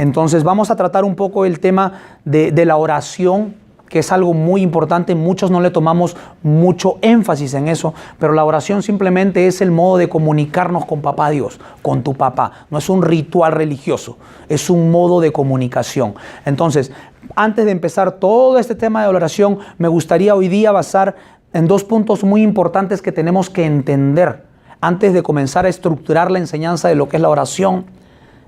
Entonces vamos a tratar un poco el tema de la oración, que es algo muy importante. Muchos no le tomamos mucho énfasis en eso, pero la oración simplemente es el modo de comunicarnos con Papá Dios, con tu papá. No es un ritual religioso, es un modo de comunicación. Entonces, antes de empezar todo este tema de oración, me gustaría hoy día basar en 2 puntos muy importantes que tenemos que entender antes de comenzar a estructurar la enseñanza de lo que es la oración.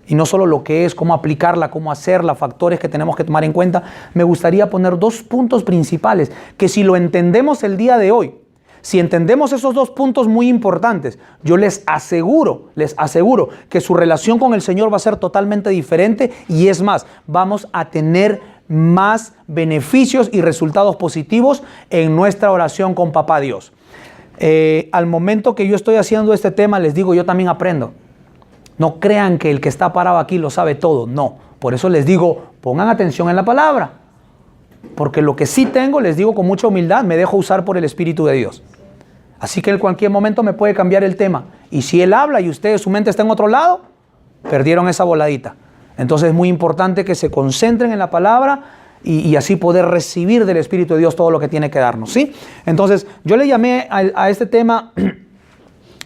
Y no solo lo que es, cómo aplicarla, cómo hacerla, factores que tenemos que tomar en cuenta. Me gustaría poner 2 puntos principales que, si lo entendemos el día de hoy, si entendemos esos 2 puntos muy importantes, yo les aseguro que su relación con el Señor va a ser totalmente diferente, y es más, vamos a tener más beneficios y resultados positivos en nuestra oración con Papá Dios. Al momento que yo estoy haciendo este tema, les digo, yo también aprendo. No crean que el que está parado aquí lo sabe todo, no. Por eso les digo, pongan atención en la palabra. Porque lo que sí tengo, les digo con mucha humildad, me dejo usar por el Espíritu de Dios. Así que en cualquier momento me puede cambiar el tema. Y si Él habla y ustedes, su mente está en otro lado, perdieron esa voladita. Entonces es muy importante que se concentren en la palabra y así poder recibir del Espíritu de Dios todo lo que tiene que darnos, ¿sí? Entonces yo le llamé a este tema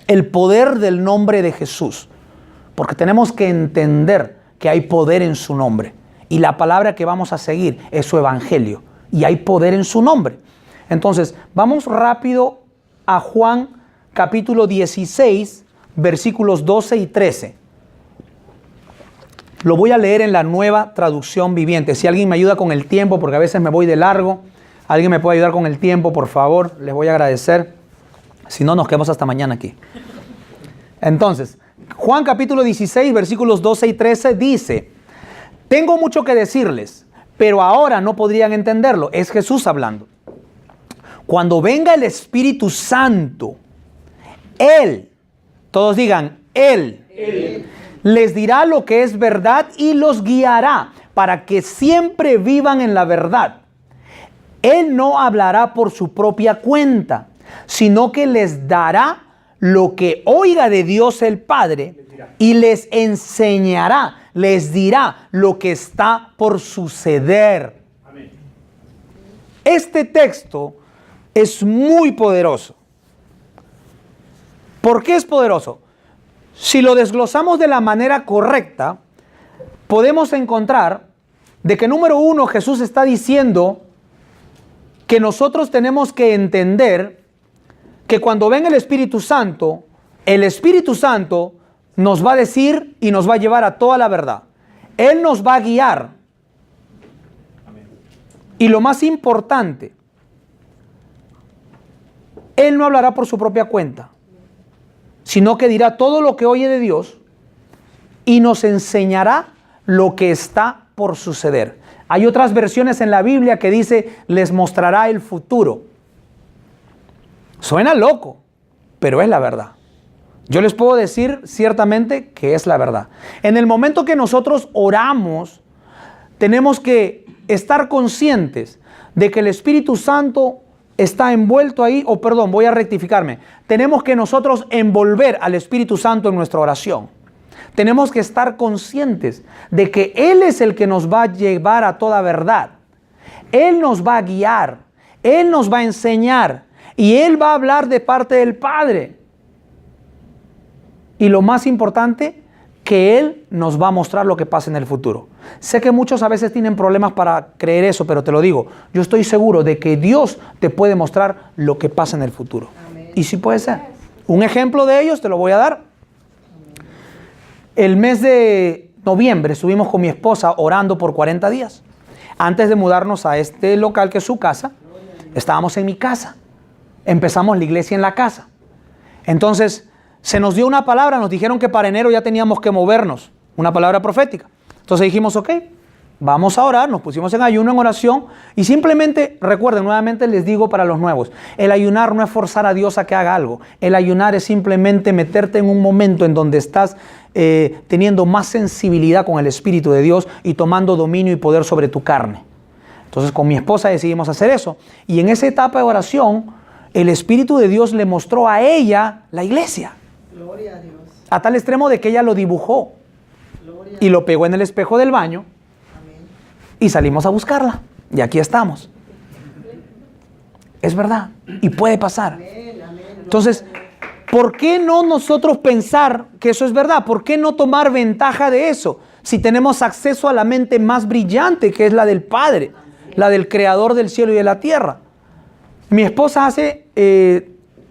el poder del nombre de Jesús. Porque tenemos que entender que hay poder en su nombre. Y la palabra que vamos a seguir es su evangelio. Y hay poder en su nombre. Entonces, vamos rápido a Juan capítulo 16, versículos 12 y 13. Lo voy a leer en la Nueva Traducción Viviente. Si alguien me ayuda con el tiempo, porque a veces me voy de largo. ¿Alguien me puede ayudar con el tiempo, por favor? Les voy a agradecer. Si no, nos quedamos hasta mañana aquí. Entonces, Juan capítulo 16, versículos 12 y 13 dice: tengo mucho que decirles, pero ahora no podrían entenderlo. Es Jesús hablando. Cuando venga el Espíritu Santo, Él, todos digan, Él, les dirá lo que es verdad y los guiará para que siempre vivan en la verdad. Él no hablará por su propia cuenta, sino que les dará lo que oiga de Dios el Padre y les enseñará, les dirá lo que está por suceder. Amén. Este texto es muy poderoso. ¿Por qué es poderoso? Si lo desglosamos de la manera correcta, podemos encontrar de que, número 1, Jesús está diciendo que nosotros tenemos que entender que cuando venga el Espíritu Santo nos va a decir y nos va a llevar a toda la verdad. Él nos va a guiar. Amén. Y lo más importante, Él no hablará por su propia cuenta, sino que dirá todo lo que oye de Dios y nos enseñará lo que está por suceder. Hay otras versiones en la Biblia que dice, les mostrará el futuro. Suena loco, pero es la verdad. Yo les puedo decir ciertamente que es la verdad. En el momento que nosotros oramos, tenemos que estar conscientes de que el Espíritu Santo está envuelto ahí, voy a rectificarme. Tenemos que nosotros envolver al Espíritu Santo en nuestra oración. Tenemos que estar conscientes de que Él es el que nos va a llevar a toda verdad. Él nos va a guiar, Él nos va a enseñar. Y Él va a hablar de parte del Padre. Y lo más importante, que Él nos va a mostrar lo que pasa en el futuro. Sé que muchos a veces tienen problemas para creer eso, pero te lo digo, yo estoy seguro de que Dios te puede mostrar lo que pasa en el futuro. Amén. Y sí puede ser. Un ejemplo de ellos te lo voy a dar. El mes de noviembre estuvimos con mi esposa orando por 40 días. Antes de mudarnos a este local que es su casa, estábamos en mi casa. Empezamos la iglesia en la casa. Entonces, se nos dio una palabra, nos dijeron que para enero ya teníamos que movernos, una palabra profética. Entonces dijimos, ok, vamos a orar, nos pusimos en ayuno, en oración, y simplemente, recuerden, nuevamente les digo para los nuevos, el ayunar no es forzar a Dios a que haga algo. El ayunar es simplemente meterte en un momento en donde estás teniendo más sensibilidad con el Espíritu de Dios y tomando dominio y poder sobre tu carne. Entonces, con mi esposa decidimos hacer eso, y en esa etapa de oración, el Espíritu de Dios le mostró a ella la iglesia. Gloria a Dios. A tal extremo de que ella lo dibujó. Y lo pegó en el espejo del baño. Y salimos a buscarla. Y aquí estamos. Es verdad. Y puede pasar. Entonces, ¿por qué no nosotros pensar que eso es verdad? ¿Por qué no tomar ventaja de eso? Si tenemos acceso a la mente más brillante, que es la del Padre, la del Creador del cielo y de la tierra. Mi esposa hace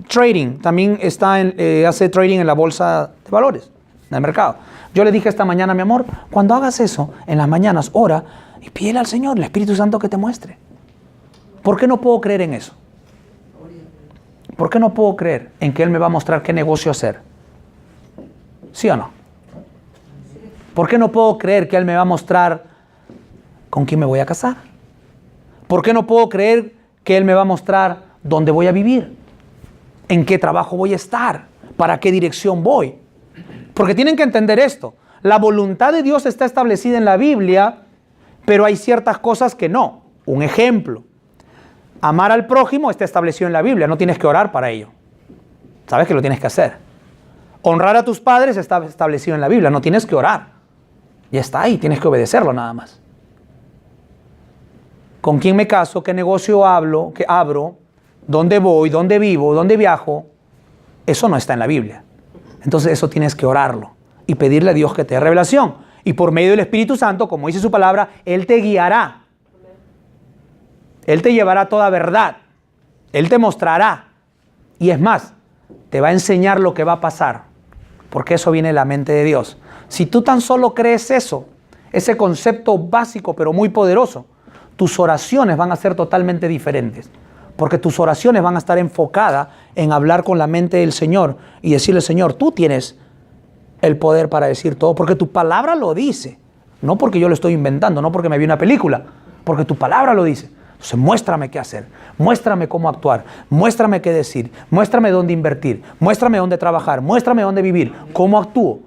trading, también hace trading en la bolsa de valores, en el mercado. Yo le dije esta mañana, mi amor, cuando hagas eso, en las mañanas, ora y pídele al Señor, el Espíritu Santo, que te muestre. ¿Por qué no puedo creer en eso? ¿Por qué no puedo creer en que Él me va a mostrar qué negocio hacer? ¿Sí o no? ¿Por qué no puedo creer que Él me va a mostrar con quién me voy a casar? ¿Por qué no puedo creer que Él me va a mostrar dónde voy a vivir? ¿En qué trabajo voy a estar? ¿Para qué dirección voy? Porque tienen que entender esto. La voluntad de Dios está establecida en la Biblia, pero hay ciertas cosas que no. Un ejemplo. Amar al prójimo está establecido en la Biblia. No tienes que orar para ello. Sabes que lo tienes que hacer. Honrar a tus padres está establecido en la Biblia. No tienes que orar. Ya está ahí. Tienes que obedecerlo nada más. ¿Con quién me caso? ¿Qué negocio abro? ¿Dónde voy? ¿Dónde vivo? ¿Dónde viajo? Eso no está en la Biblia. Entonces eso tienes que orarlo y pedirle a Dios que te dé revelación. Y por medio del Espíritu Santo, como dice su palabra, Él te guiará. Él te llevará a toda verdad. Él te mostrará. Y es más, te va a enseñar lo que va a pasar. Porque eso viene de la mente de Dios. Si tú tan solo crees eso, ese concepto básico pero muy poderoso, tus oraciones van a ser totalmente diferentes. Porque tus oraciones van a estar enfocadas en hablar con la mente del Señor y decirle, Señor, tú tienes el poder para decir todo, porque tu palabra lo dice. No porque yo lo estoy inventando, no porque me vi una película, porque tu palabra lo dice. Entonces muéstrame qué hacer, muéstrame cómo actuar, muéstrame qué decir, muéstrame dónde invertir, muéstrame dónde trabajar, muéstrame dónde vivir, cómo actúo.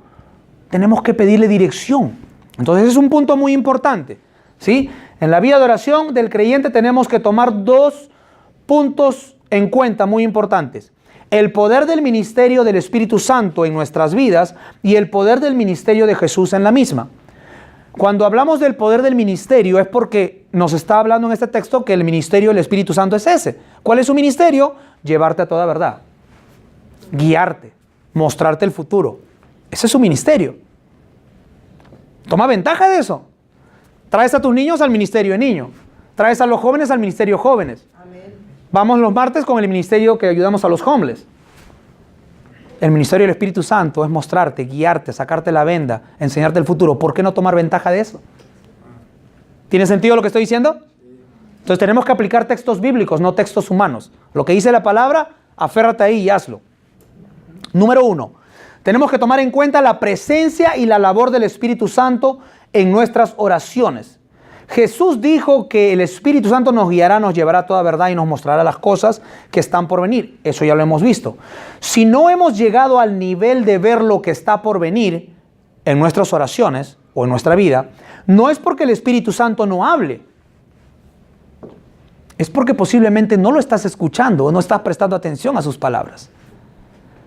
Tenemos que pedirle dirección. Entonces es un punto muy importante, ¿sí? En la vida de oración del creyente tenemos que tomar dos puntos en cuenta muy importantes. El poder del ministerio del Espíritu Santo en nuestras vidas y el poder del ministerio de Jesús en la misma. Cuando hablamos del poder del ministerio es porque nos está hablando en este texto que el ministerio del Espíritu Santo es ese. ¿Cuál es su ministerio? Llevarte a toda verdad, guiarte, mostrarte el futuro. Ese es su ministerio. Toma ventaja de eso. Traes a tus niños al ministerio de niños. Traes a los jóvenes al ministerio de jóvenes. Amén. Vamos los martes con el ministerio que ayudamos a los homeless. El ministerio del Espíritu Santo es mostrarte, guiarte, sacarte la venda, enseñarte el futuro. ¿Por qué no tomar ventaja de eso? ¿Tiene sentido lo que estoy diciendo? Entonces tenemos que aplicar textos bíblicos, no textos humanos. Lo que dice la palabra, aférrate ahí y hazlo. Número 1. Tenemos que tomar en cuenta la presencia y la labor del Espíritu Santo en nuestras oraciones. Jesús dijo que el Espíritu Santo nos guiará, nos llevará a toda verdad y nos mostrará las cosas que están por venir. Eso ya lo hemos visto. Si no hemos llegado al nivel de ver lo que está por venir en nuestras oraciones o en nuestra vida, no es porque el Espíritu Santo no hable. Es porque posiblemente no lo estás escuchando o no estás prestando atención a sus palabras.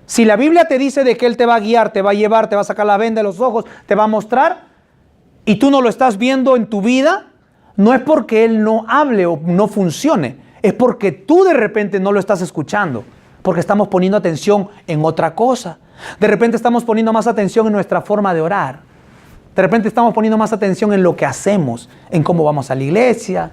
Si la Biblia te dice de que Él te va a guiar, te va a llevar, te va a sacar la venda de los ojos, te va a mostrar, y tú no lo estás viendo en tu vida, no es porque Él no hable o no funcione, es porque tú de repente no lo estás escuchando, porque estamos poniendo atención en otra cosa. De repente estamos poniendo más atención en nuestra forma de orar. De repente estamos poniendo más atención en lo que hacemos, en cómo vamos a la iglesia,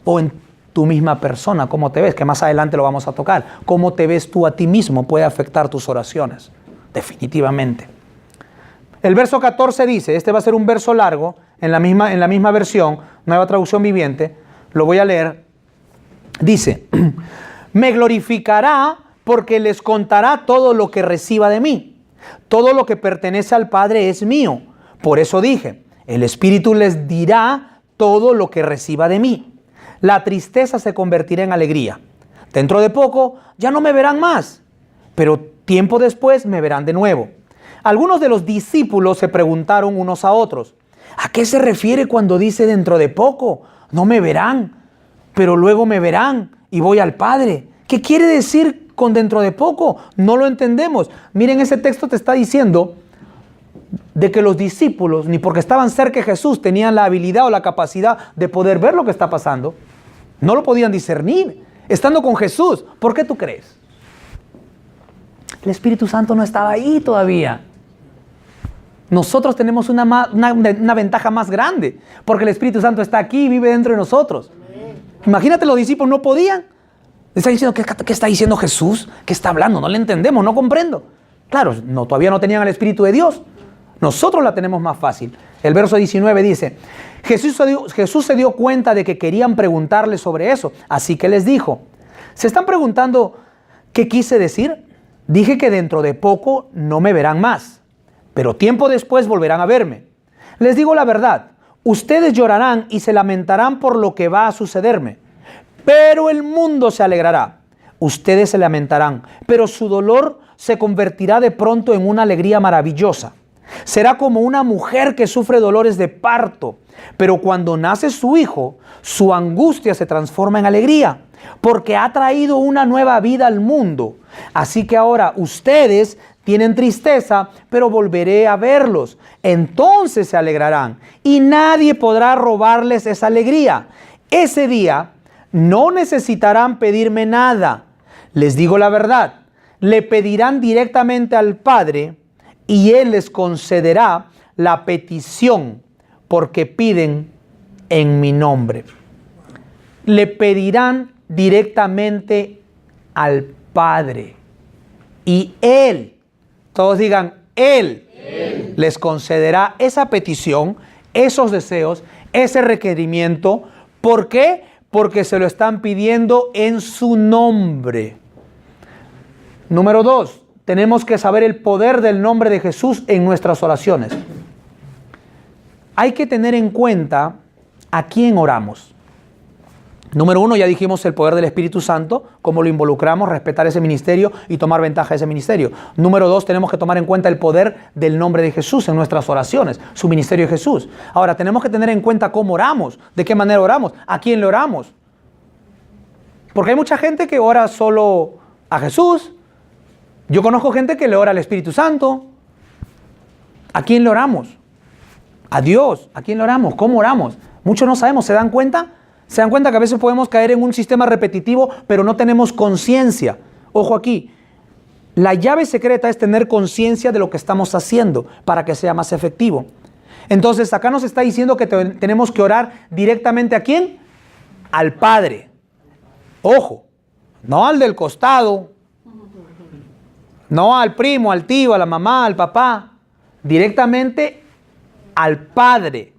o en tu misma persona, cómo te ves, que más adelante lo vamos a tocar. Cómo te ves tú a ti mismo puede afectar tus oraciones, definitivamente. El verso 14 dice, este va a ser un verso largo, en la misma versión, Nueva Traducción Viviente, lo voy a leer. Dice, me glorificará porque les contará todo lo que reciba de mí. Todo lo que pertenece al Padre es mío. Por eso dije, el Espíritu les dirá todo lo que reciba de mí. La tristeza se convertirá en alegría. Dentro de poco ya no me verán más, pero tiempo después me verán de nuevo. Algunos de los discípulos se preguntaron unos a otros, ¿a qué se refiere cuando dice dentro de poco? No me verán, pero luego me verán y voy al Padre. ¿Qué quiere decir con dentro de poco? No lo entendemos. Miren, ese texto te está diciendo de que los discípulos, ni porque estaban cerca de Jesús, tenían la habilidad o la capacidad de poder ver lo que está pasando. No lo podían discernir. Estando con Jesús, ¿por qué tú crees? El Espíritu Santo no estaba ahí todavía. Nosotros tenemos una ventaja más grande, porque el Espíritu Santo está aquí y vive dentro de nosotros. Imagínate, los discípulos no podían. Están diciendo, ¿qué está diciendo Jesús? ¿Qué está hablando? No le entendemos, no comprendo. Claro, todavía no tenían el Espíritu de Dios. Nosotros la tenemos más fácil. El verso 19 dice, Jesús se dio cuenta de que querían preguntarle sobre eso, así que les dijo, ¿se están preguntando qué quise decir? Dije que dentro de poco no me verán más, pero tiempo después volverán a verme. Les digo la verdad, ustedes llorarán y se lamentarán por lo que va a sucederme, pero el mundo se alegrará. Ustedes se lamentarán, pero su dolor se convertirá de pronto en una alegría maravillosa. Será como una mujer que sufre dolores de parto, pero cuando nace su hijo, su angustia se transforma en alegría, porque ha traído una nueva vida al mundo. Así que ahora ustedes tienen tristeza, pero volveré a verlos. Entonces se alegrarán y nadie podrá robarles esa alegría. Ese día no necesitarán pedirme nada. Les digo la verdad, le pedirán directamente al Padre y Él les concederá la petición porque piden en mi nombre. Le pedirán directamente al Padre y Él, todos digan, Él les concederá esa petición, esos deseos, ese requerimiento. ¿Por qué? Porque se lo están pidiendo en su nombre. Número 2, tenemos que saber el poder del nombre de Jesús en nuestras oraciones. Hay que tener en cuenta a quién oramos. Número 1, ya dijimos el poder del Espíritu Santo, cómo lo involucramos, respetar ese ministerio y tomar ventaja de ese ministerio. Número 2, tenemos que tomar en cuenta el poder del nombre de Jesús en nuestras oraciones, su ministerio de Jesús. Ahora, tenemos que tener en cuenta cómo oramos, de qué manera oramos, a quién le oramos. Porque hay mucha gente que ora solo a Jesús. Yo conozco gente que le ora al Espíritu Santo. ¿A quién le oramos? A Dios. ¿A quién le oramos? ¿Cómo oramos? Muchos no sabemos. ¿Se dan cuenta? Se dan cuenta que a veces podemos caer en un sistema repetitivo, pero no tenemos conciencia. Ojo aquí. La llave secreta es tener conciencia de lo que estamos haciendo para que sea más efectivo. Entonces, acá nos está diciendo que tenemos que orar directamente ¿a quién? Al Padre. Ojo. No al del costado. No al primo, al tío, a la mamá, al papá. Directamente al Padre.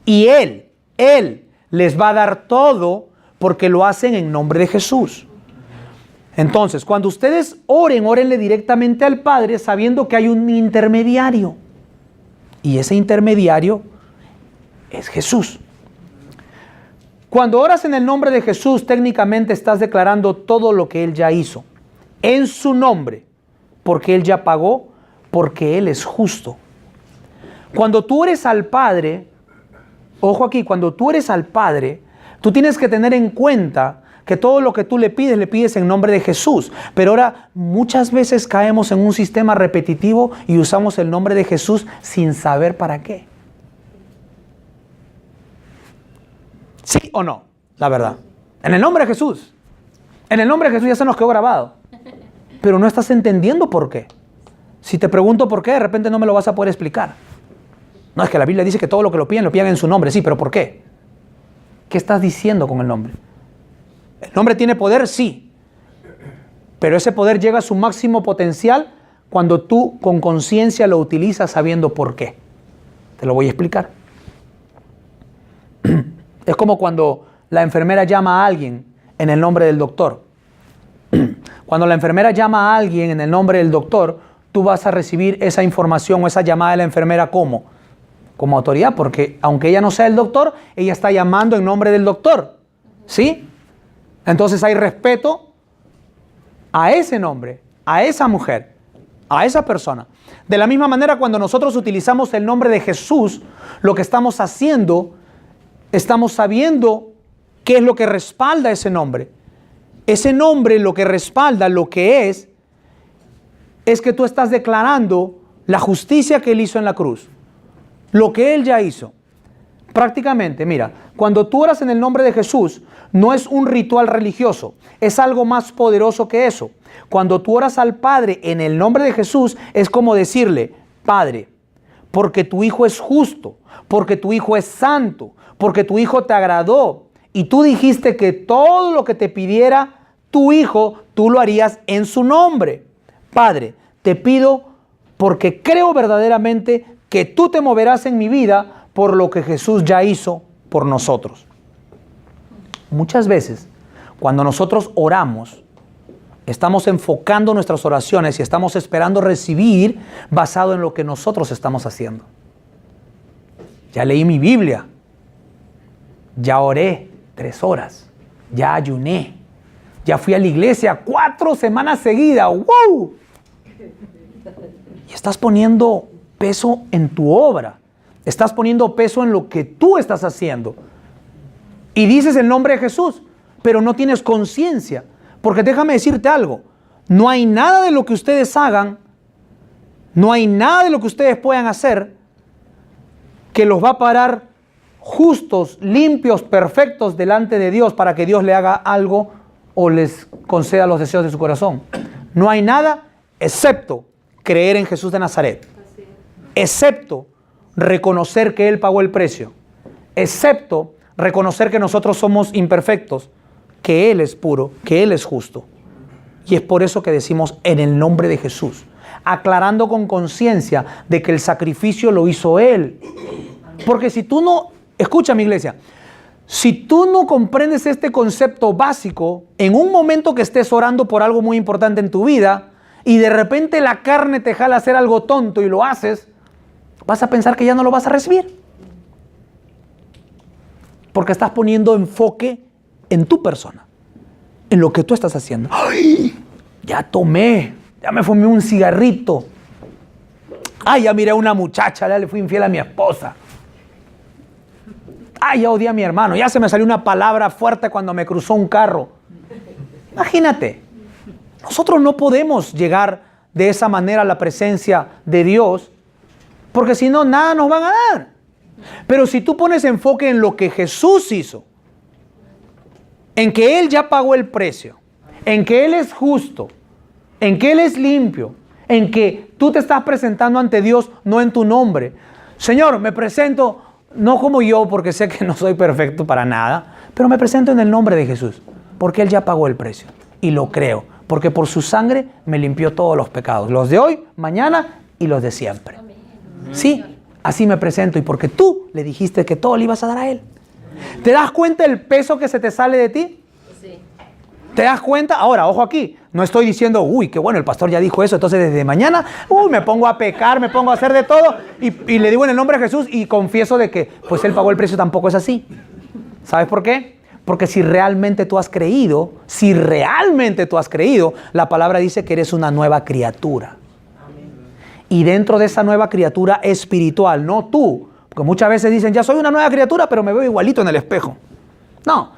Y Él les va a dar todo porque lo hacen en nombre de Jesús. Entonces, cuando ustedes oren, órenle directamente al Padre sabiendo que hay un intermediario. Y ese intermediario es Jesús. Cuando oras en el nombre de Jesús, técnicamente estás declarando todo lo que Él ya hizo. En su nombre, porque Él ya pagó, porque Él es justo. Cuando tú eres al Padre, ojo aquí, cuando tú eres al Padre, tú tienes que tener en cuenta que todo lo que tú le pides en nombre de Jesús. Pero ahora muchas veces caemos en un sistema repetitivo y usamos el nombre de Jesús sin saber para qué. ¿Sí o no? La verdad. En el nombre de Jesús. En el nombre de Jesús ya se nos quedó grabado. Pero no estás entendiendo por qué. Si te pregunto por qué, de repente no me lo vas a poder explicar. No, es que la Biblia dice que todo lo que lo pidan en su nombre. Sí, pero ¿por qué? ¿Qué estás diciendo con el nombre? ¿El nombre tiene poder? Sí. Pero ese poder llega a su máximo potencial cuando tú con conciencia lo utilizas sabiendo por qué. Te lo voy a explicar. Es como cuando la enfermera llama a alguien en el nombre del doctor. Cuando la enfermera llama a alguien en el nombre del doctor, tú vas a recibir esa información o esa llamada de la enfermera ¿cómo? Como autoridad, porque aunque ella no sea el doctor, ella está llamando en nombre del doctor. ¿Sí? Entonces hay respeto a ese nombre, a esa mujer, a esa persona. De la misma manera, cuando nosotros utilizamos el nombre de Jesús, lo que estamos haciendo, estamos sabiendo qué es lo que respalda ese nombre. Ese nombre, lo que respalda, lo que es que tú estás declarando la justicia que Él hizo en la cruz, lo que Él ya hizo. Prácticamente, mira, cuando tú oras en el nombre de Jesús, no es un ritual religioso, es algo más poderoso que eso. Cuando tú oras al Padre en el nombre de Jesús, es como decirle, Padre, porque tu Hijo es justo, porque tu Hijo es santo, porque tu Hijo te agradó, y tú dijiste que todo lo que te pidiera tu Hijo, tú lo harías en su nombre. Padre, te pido porque creo verdaderamente que tú te moverás en mi vida por lo que Jesús ya hizo por nosotros. Muchas veces, cuando nosotros oramos, estamos enfocando nuestras oraciones y estamos esperando recibir basado en lo que nosotros estamos haciendo. Ya leí mi Biblia, ya oré 3 horas, ya ayuné, ya fui a la iglesia 4 semanas seguidas. ¡Wow! Y estás poniendo peso en tu obra. Estás poniendo peso en lo que tú estás haciendo. Y dices el nombre de Jesús, pero no tienes conciencia. Porque déjame decirte algo. No hay nada de lo que ustedes hagan, no hay nada de lo que ustedes puedan hacer que los va a parar justos, limpios, perfectos delante de Dios para que Dios le haga algo o les conceda los deseos de su corazón. No hay nada excepto creer en Jesús de Nazaret. Excepto reconocer que Él pagó el precio, excepto reconocer que nosotros somos imperfectos, que Él es puro, que Él es justo. Y es por eso que decimos en el nombre de Jesús, aclarando con conciencia de que el sacrificio lo hizo Él. Porque si tú no, escucha mi iglesia, si tú no comprendes este concepto básico, en un momento que estés orando por algo muy importante en tu vida y de repente la carne te jala a hacer algo tonto y lo haces, vas a pensar que ya no lo vas a recibir. Porque estás poniendo enfoque en tu persona, en lo que tú estás haciendo. ¡Ay! Ya tomé, ya me fumé un cigarrito. ¡Ay! Ya miré a una muchacha, ya le fui infiel a mi esposa. ¡Ay! Ya odié a mi hermano, ya se me salió una palabra fuerte cuando me cruzó un carro. Imagínate, nosotros no podemos llegar de esa manera a la presencia de Dios, porque si no, nada nos van a dar. Pero si tú pones enfoque en lo que Jesús hizo, en que Él ya pagó el precio, en que Él es justo, en que Él es limpio, en que tú te estás presentando ante Dios no en tu nombre. Señor, me presento no como yo, porque sé que no soy perfecto para nada, pero me presento en el nombre de Jesús, porque Él ya pagó el precio. Y lo creo, porque por su sangre me limpió todos los pecados, los de hoy, mañana y los de siempre. Sí, así me presento, y porque tú le dijiste que todo le ibas a dar a Él. ¿Te das cuenta el peso que se te sale de ti? Sí. ¿Te das cuenta? Ahora, ojo aquí, no estoy diciendo, uy, qué bueno, el pastor ya dijo eso, entonces desde mañana, me pongo a pecar, me pongo a hacer de todo, y le digo en el nombre de Jesús y confieso de que, pues Él pagó el precio. Tampoco es así. ¿Sabes por qué? Porque si realmente tú has creído, la palabra dice que eres una nueva criatura. Y dentro de esa nueva criatura espiritual, no tú, porque muchas veces dicen, ya soy una nueva criatura, pero me veo igualito en el espejo. No,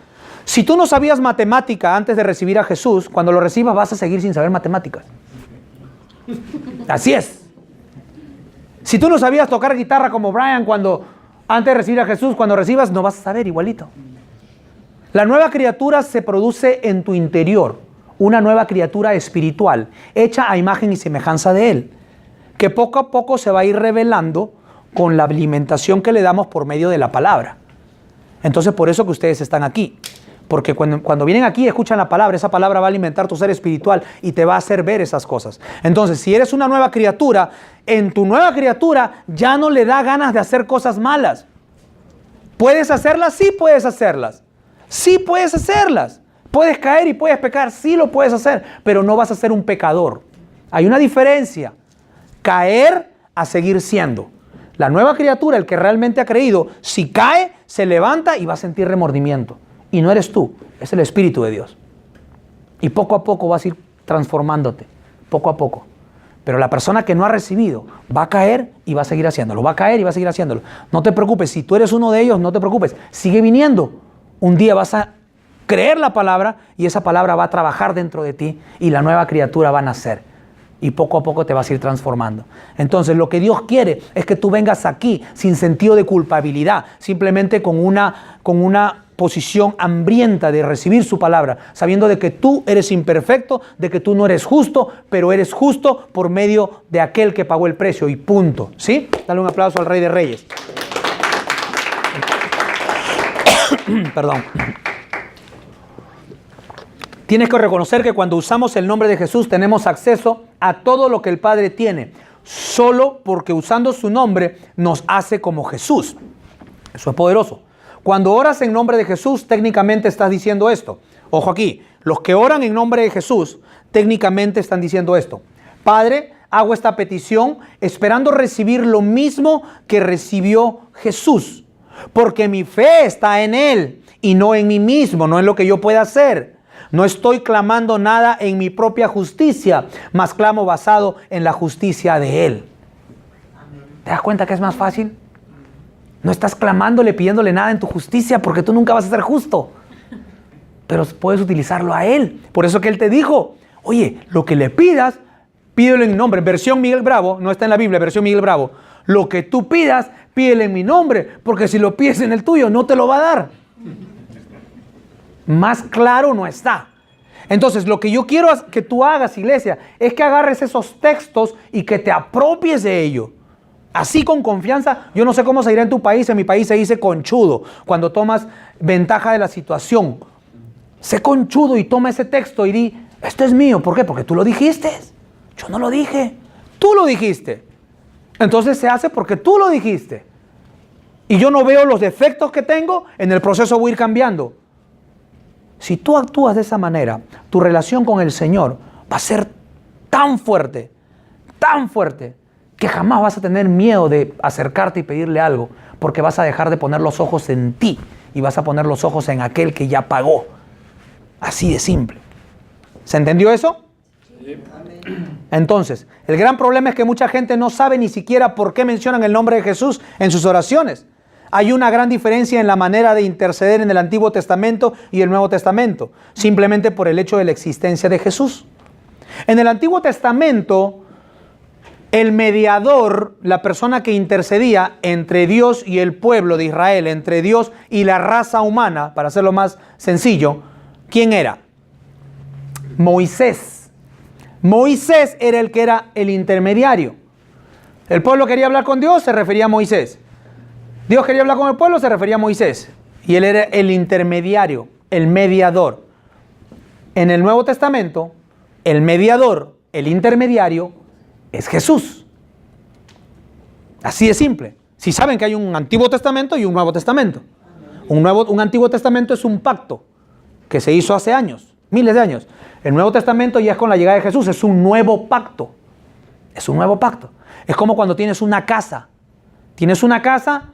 si tú no sabías matemática antes de recibir a Jesús, cuando lo recibas vas a seguir sin saber matemáticas. Así es. Si tú no sabías tocar guitarra como Brian antes de recibir a Jesús, cuando recibas no vas a saber igualito. La nueva criatura se produce en tu interior, una nueva criatura espiritual, hecha a imagen y semejanza de Él, que poco a poco se va a ir revelando con la alimentación que le damos por medio de la palabra. Entonces, por eso que ustedes están aquí. Porque cuando vienen aquí, escuchan la palabra, esa palabra va a alimentar tu ser espiritual y te va a hacer ver esas cosas. Entonces, si eres una nueva criatura, en tu nueva criatura ya no le da ganas de hacer cosas malas. ¿Puedes hacerlas? Sí puedes hacerlas. Sí puedes hacerlas. Puedes caer y puedes pecar, sí lo puedes hacer, pero no vas a ser un pecador. Hay una diferencia. Caer a seguir siendo. La nueva criatura, el que realmente ha creído, si cae, se levanta y va a sentir remordimiento. Y no eres tú, es el Espíritu de Dios. Y poco a poco vas a ir transformándote, poco a poco. Pero la persona que no ha recibido va a caer y va a seguir haciéndolo, va a caer y va a seguir haciéndolo. No te preocupes, si tú eres uno de ellos, no te preocupes, sigue viniendo. Un día vas a creer la palabra y esa palabra va a trabajar dentro de ti y la nueva criatura va a nacer. y poco a poco te vas a ir transformando. Entonces lo que Dios quiere es que tú vengas aquí sin sentido de culpabilidad, simplemente con una posición hambrienta de recibir su palabra, sabiendo de que tú eres imperfecto, de que tú no eres justo, pero eres justo por medio de aquel que pagó el precio y punto. ¿Sí? Dale un aplauso al Rey de Reyes. Perdón. Tienes que reconocer que cuando usamos el nombre de Jesús tenemos acceso a todo lo que el Padre tiene, solo porque usando su nombre nos hace como Jesús. Eso es poderoso. Cuando oras en nombre de Jesús, técnicamente estás diciendo esto. Ojo aquí, los que oran en nombre de Jesús, técnicamente están diciendo esto. Padre, hago esta petición esperando recibir lo mismo que recibió Jesús, porque mi fe está en Él y no en mí mismo, no en lo que yo pueda hacer. No estoy clamando nada en mi propia justicia, mas clamo basado en la justicia de Él. ¿Te das cuenta que es más fácil? No estás clamándole, pidiéndole nada en tu justicia porque tú nunca vas a ser justo. Pero puedes utilizarlo a Él. Por eso que Él te dijo, oye, lo que le pidas, pídelo en mi nombre. Versión Miguel Bravo, no está en la Biblia, versión Miguel Bravo. Lo que tú pidas, pídelo en mi nombre, porque si lo pides en el tuyo, no te lo va a dar. Más claro no está. Entonces, lo que yo quiero que tú hagas, iglesia, es que agarres esos textos y que te apropies de ello. Así con confianza. Yo no sé cómo se dirá en tu país. En mi país se dice conchudo, cuando tomas ventaja de la situación. Sé conchudo y toma ese texto y di, esto es mío. ¿Por qué? Porque tú lo dijiste. Yo no lo dije. Tú lo dijiste. Entonces se hace porque tú lo dijiste. Y yo no veo los defectos que tengo, en el proceso voy a ir cambiando. Si tú actúas de esa manera, tu relación con el Señor va a ser tan fuerte, que jamás vas a tener miedo de acercarte y pedirle algo, porque vas a dejar de poner los ojos en ti y vas a poner los ojos en aquel que ya pagó. Así de simple. ¿Se entendió eso? Sí. Entonces, el gran problema es que mucha gente no sabe ni siquiera por qué mencionan el nombre de Jesús en sus oraciones. Hay una gran diferencia en la manera de interceder en el Antiguo Testamento y el Nuevo Testamento, simplemente por el hecho de la existencia de Jesús. En el Antiguo Testamento, el mediador, la persona que intercedía entre Dios y el pueblo de Israel, entre Dios y la raza humana, para hacerlo más sencillo, ¿quién era? Moisés. Moisés era el que era el intermediario. El pueblo quería hablar con Dios, se refería a Moisés. Dios quería hablar con el pueblo, se refería a Moisés. Y él era el intermediario, el mediador. En el Nuevo Testamento, el mediador, el intermediario, es Jesús. Así de simple. Si saben que hay un Antiguo Testamento y un Nuevo Testamento. Un Antiguo Testamento es un pacto que se hizo hace años, miles de años. El Nuevo Testamento ya es con la llegada de Jesús, es un nuevo pacto. Es un nuevo pacto. Es como cuando tienes una casa. Tienes una casa,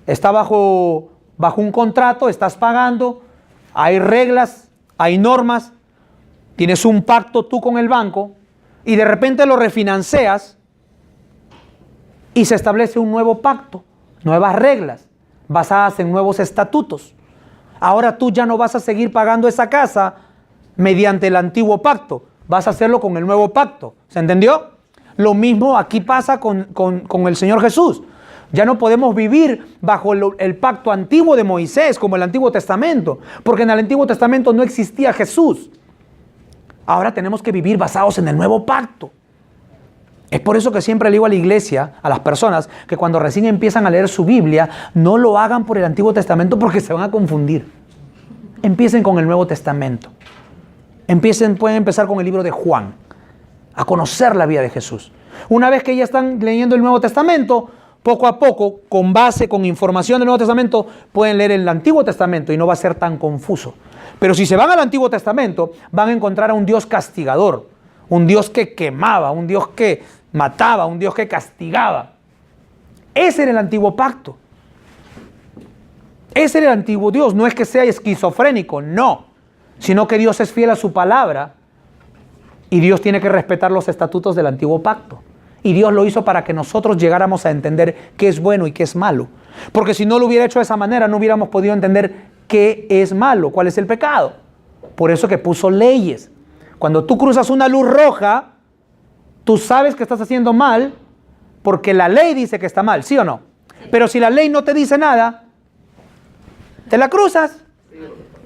está bajo un contrato, estás pagando, hay reglas, hay normas, tienes un pacto tú con el banco y de repente lo refinancias y se establece un nuevo pacto, nuevas reglas basadas en nuevos estatutos. Ahora tú ya no vas a seguir pagando esa casa mediante el antiguo pacto, vas a hacerlo con el nuevo pacto. ¿Se entendió? Lo mismo aquí pasa con el Señor Jesús. Ya no podemos vivir bajo el pacto antiguo de Moisés como el Antiguo Testamento, porque en el Antiguo Testamento no existía Jesús. Ahora tenemos que vivir basados en el nuevo pacto. Es por eso que siempre le digo a la iglesia, a las personas, que cuando recién empiezan a leer su Biblia, no lo hagan por el Antiguo Testamento porque se van a confundir. Empiecen con el Nuevo Testamento. Pueden empezar con el libro de Juan, a conocer la vida de Jesús. Una vez que ya están leyendo el Nuevo Testamento, poco a poco, con información del Nuevo Testamento, pueden leer el Antiguo Testamento y no va a ser tan confuso. Pero si se van al Antiguo Testamento, van a encontrar a un Dios castigador, un Dios que quemaba, un Dios que mataba, un Dios que castigaba. Ese era el antiguo pacto. Ese era el antiguo Dios. No es que sea esquizofrénico, no. Sino que Dios es fiel a su palabra y Dios tiene que respetar los estatutos del antiguo pacto. Y Dios lo hizo para que nosotros llegáramos a entender qué es bueno y qué es malo. Porque si no lo hubiera hecho de esa manera, no hubiéramos podido entender qué es malo, cuál es el pecado. Por eso que puso leyes. Cuando tú cruzas una luz roja, Tú sabes que estás haciendo mal porque la ley dice que está mal, ¿sí o no? Pero si la ley no te dice nada, te la cruzas.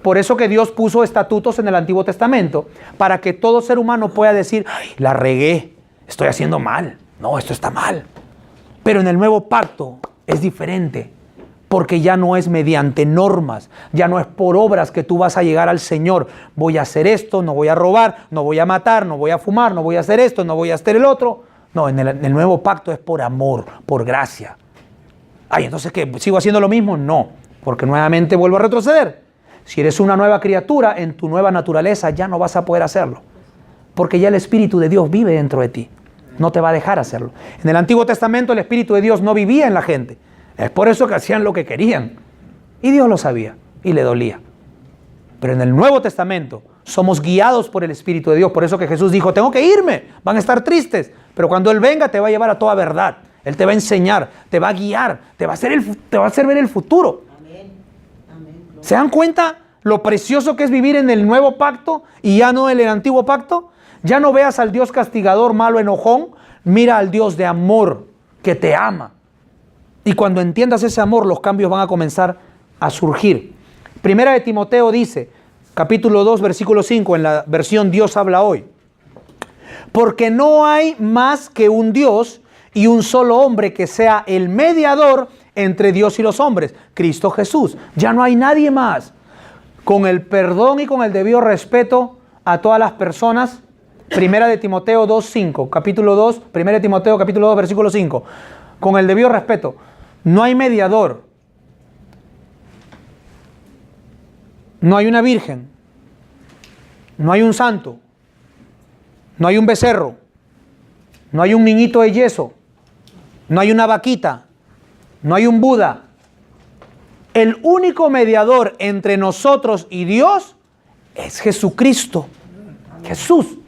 Por eso que Dios puso estatutos en el Antiguo Testamento, para que todo ser humano pueda decir, ay, la regué, estoy haciendo mal. No, esto está mal. Pero en el nuevo pacto es diferente, porque ya no es mediante normas, ya no es por obras que tú vas a llegar al Señor. Voy a hacer esto, no voy a robar, no voy a matar, no voy a fumar, no voy a hacer esto, no voy a hacer el otro. No, en el nuevo pacto es por amor, por gracia. Ay, entonces, ¿qué? ¿Sigo haciendo lo mismo? No, porque nuevamente vuelvo a retroceder. Si eres una nueva criatura, en tu nueva naturaleza ya no vas a poder hacerlo, porque ya el Espíritu de Dios vive dentro de ti. No te va a dejar hacerlo. En el Antiguo Testamento el Espíritu de Dios no vivía en la gente. Es por eso que hacían lo que querían. Y Dios lo sabía y le dolía. Pero en el Nuevo Testamento somos guiados por el Espíritu de Dios. Por eso que Jesús dijo, tengo que irme, van a estar tristes. Pero cuando Él venga te va a llevar a toda verdad. Él te va a enseñar, te va a guiar, te va a hacer ver el futuro. ¿Se dan cuenta lo precioso que es vivir en el nuevo pacto y ya no en el antiguo pacto? Ya no veas al Dios castigador, malo, enojón. Mira al Dios de amor que te ama. Y cuando entiendas ese amor, los cambios van a comenzar a surgir. Primera de Timoteo dice, capítulo 2, versículo 5, en la versión Dios habla hoy. Porque no hay más que un Dios y un solo hombre que sea el mediador entre Dios y los hombres, Cristo Jesús. Ya no hay nadie más. Con el perdón y con el debido respeto a todas las personas. Primera de Timoteo 2:5, capítulo 2, Primera de Timoteo capítulo 2, versículo 5. Con el debido respeto, no hay mediador. No hay una virgen. No hay un santo. No hay un becerro. No hay un niñito de yeso. No hay una vaquita. No hay un Buda. El único mediador entre nosotros y Dios es Jesucristo. Jesús.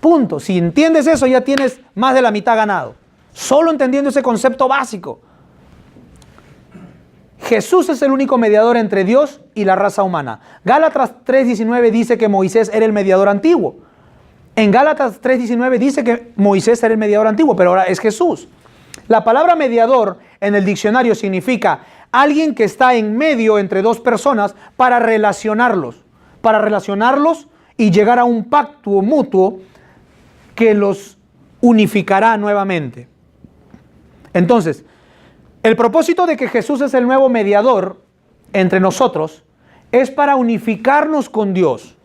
Punto. Si entiendes eso, ya tienes más de la mitad ganado. Solo entendiendo ese concepto básico. Jesús es el único mediador entre Dios y la raza humana. Gálatas 3:19 dice que Moisés era el mediador antiguo. En Gálatas 3:19 dice que Moisés era el mediador antiguo, pero ahora es Jesús. La palabra mediador en el diccionario significa alguien que está en medio entre dos personas para relacionarlos y llegar a un pacto mutuo que los unificará nuevamente. Entonces, el propósito de que Jesús es el nuevo mediador entre nosotros es para unificarnos con Dios.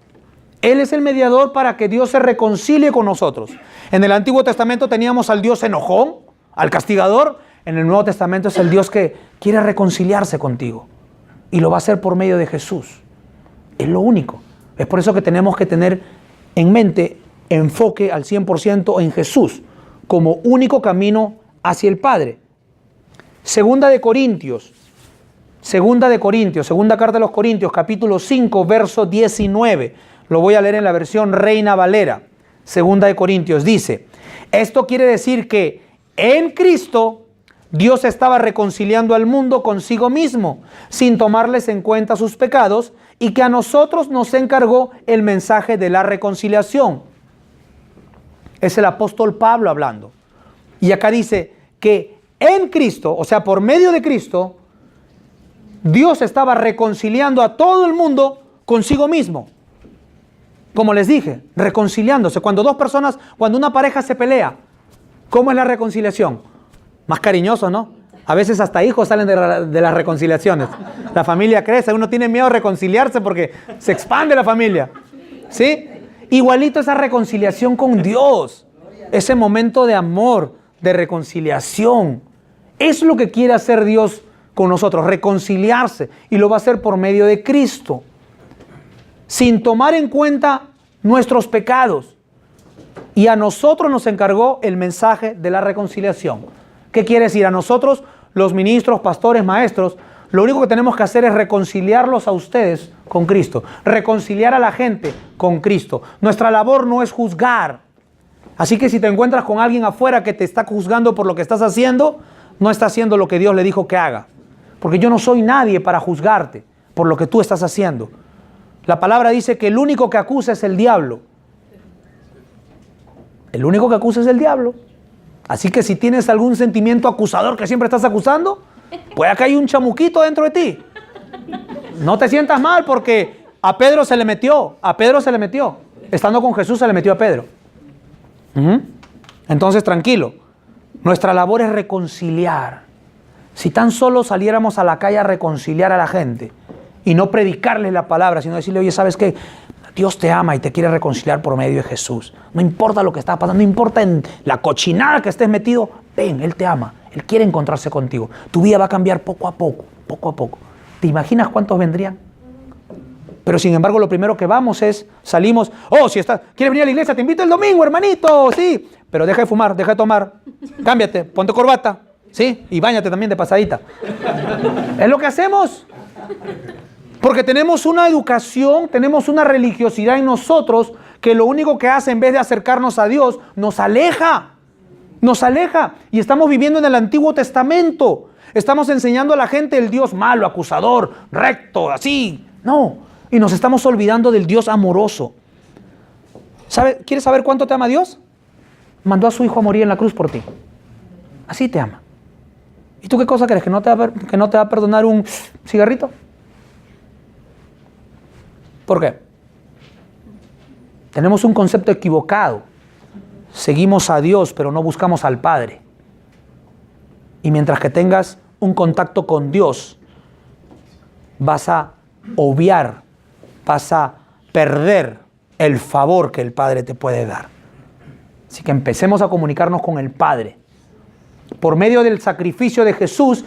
Él es el mediador para que Dios se reconcilie con nosotros. En el Antiguo Testamento teníamos al Dios enojón, al castigador. En el Nuevo Testamento es el Dios que quiere reconciliarse contigo. Y lo va a hacer por medio de Jesús. Es lo único. Es por eso que tenemos que tener en mente enfoque al 100% en Jesús como único camino hacia el Padre. Segunda carta de los Corintios, capítulo 5, verso 19. Lo voy a leer en la versión Reina Valera. Segunda de Corintios dice, esto quiere decir que en Cristo Dios estaba reconciliando al mundo consigo mismo, sin tomarles en cuenta sus pecados, y que a nosotros nos encargó el mensaje de la reconciliación. Es el apóstol Pablo hablando. Y acá dice que en Cristo, o sea, por medio de Cristo, Dios estaba reconciliando a todo el mundo consigo mismo. Como les dije, reconciliándose. Cuando una pareja se pelea, ¿cómo es la reconciliación? Más cariñoso, ¿no? A veces hasta hijos salen de las reconciliaciones. La familia crece, uno tiene miedo de reconciliarse porque se expande la familia. ¿Sí? Igualito esa reconciliación con Dios. Ese momento de amor, de reconciliación. Es lo que quiere hacer Dios con nosotros, reconciliarse. Y lo va a hacer por medio de Cristo. Sin tomar en cuenta nuestros pecados. Y a nosotros nos encargó el mensaje de la reconciliación. ¿Qué quiere decir? A nosotros, los ministros, pastores, maestros, lo único que tenemos que hacer es reconciliarlos a ustedes con Cristo. Reconciliar a la gente con Cristo. Nuestra labor no es juzgar. Así que si te encuentras con alguien afuera que te está juzgando por lo que estás haciendo, no está haciendo lo que Dios le dijo que haga. Porque yo no soy nadie para juzgarte por lo que tú estás haciendo. La palabra dice que el único que acusa es el diablo. El único que acusa es el diablo. Así que si tienes algún sentimiento acusador que siempre estás acusando, puede que hay un chamuquito dentro de ti. No te sientas mal porque a Pedro se le metió. Estando con Jesús se le metió a Pedro. Entonces, tranquilo. Nuestra labor es reconciliar. Si tan solo saliéramos a la calle a reconciliar a la gente y no predicarles la palabra, sino decirle, oye, ¿sabes qué? Dios te ama y te quiere reconciliar por medio de Jesús. No importa lo que está pasando, no importa en la cochinada que estés metido, ven, Él te ama. Él quiere encontrarse contigo. Tu vida va a cambiar poco a poco, poco a poco. ¿Te imaginas cuántos vendrían? Pero sin embargo, lo primero que vamos es, salimos, ¿quieres venir a la iglesia? Te invito el domingo, hermanito, sí. Pero deja de fumar, deja de tomar, cámbiate, ponte corbata, sí, y báñate también de pasadita. Es lo que hacemos. Porque tenemos una educación, tenemos una religiosidad en nosotros que lo único que hace en vez de acercarnos a Dios, nos aleja. Nos aleja. Y estamos viviendo en el Antiguo Testamento. Estamos enseñando a la gente el Dios malo, acusador, recto, así. No. Y nos estamos olvidando del Dios amoroso. ¿Quieres saber cuánto te ama Dios? Mandó a su hijo a morir en la cruz por ti. Así te ama. ¿Y tú qué cosa crees? ¿Que no te va a perdonar un cigarrito? ¿Por qué? Tenemos un concepto equivocado. Seguimos a Dios, pero no buscamos al Padre. Y mientras que tengas un contacto con Dios, vas a obviar, vas a perder el favor que el Padre te puede dar. Así que empecemos a comunicarnos con el Padre. Por medio del sacrificio de Jesús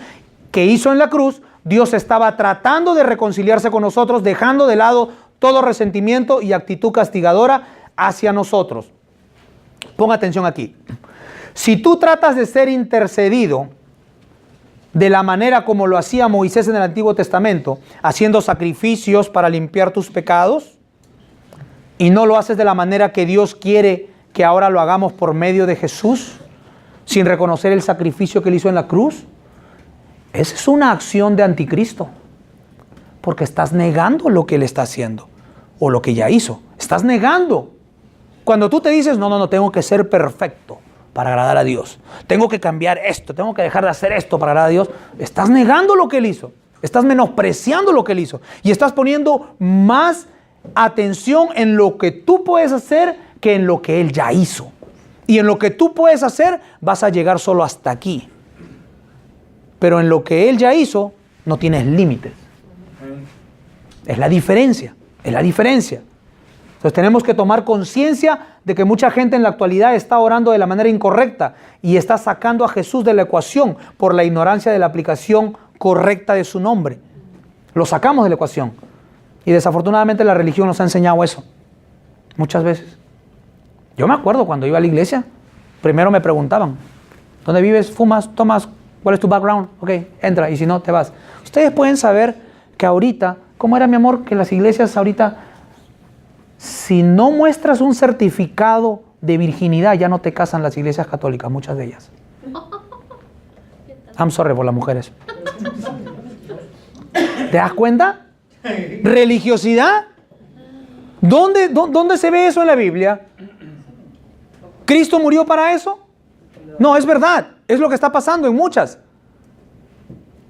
que hizo en la cruz, Dios estaba tratando de reconciliarse con nosotros, dejando de lado todo resentimiento y actitud castigadora hacia nosotros. Ponga atención aquí. Si tú tratas de ser intercedido de la manera como lo hacía Moisés en el Antiguo Testamento, haciendo sacrificios para limpiar tus pecados, y no lo haces de la manera que Dios quiere que ahora lo hagamos por medio de Jesús, sin reconocer el sacrificio que Él hizo en la cruz, esa es una acción de anticristo. Porque estás negando lo que Él está haciendo o lo que ya hizo. Estás negando. Cuando tú te dices, no, tengo que ser perfecto para agradar a Dios. Tengo que cambiar esto, tengo que dejar de hacer esto para agradar a Dios. Estás negando lo que Él hizo. Estás menospreciando lo que Él hizo. Y estás poniendo más atención en lo que tú puedes hacer que en lo que Él ya hizo. Y en lo que tú puedes hacer vas a llegar solo hasta aquí. Pero en lo que Él ya hizo no tienes límites. Es la diferencia, es la diferencia. Entonces tenemos que tomar conciencia de que mucha gente en la actualidad está orando de la manera incorrecta y está sacando a Jesús de la ecuación por la ignorancia de la aplicación correcta de su nombre. Lo sacamos de la ecuación. Y desafortunadamente la religión nos ha enseñado eso. Muchas veces. Yo me acuerdo cuando iba a la iglesia, primero me preguntaban, ¿dónde vives? ¿Fumas? ¿Tomas? ¿Cuál es tu background? Ok, entra y si no, te vas. Ustedes pueden saber que ahorita, ¿cómo era mi amor? Que las iglesias ahorita, si no muestras un certificado de virginidad, ya no te casan las iglesias católicas, muchas de ellas. I'm sorry por las mujeres. ¿Te das cuenta? ¿Religiosidad? ¿Dónde se ve eso en la Biblia? ¿Cristo murió para eso? No, es verdad. Es lo que está pasando en muchas.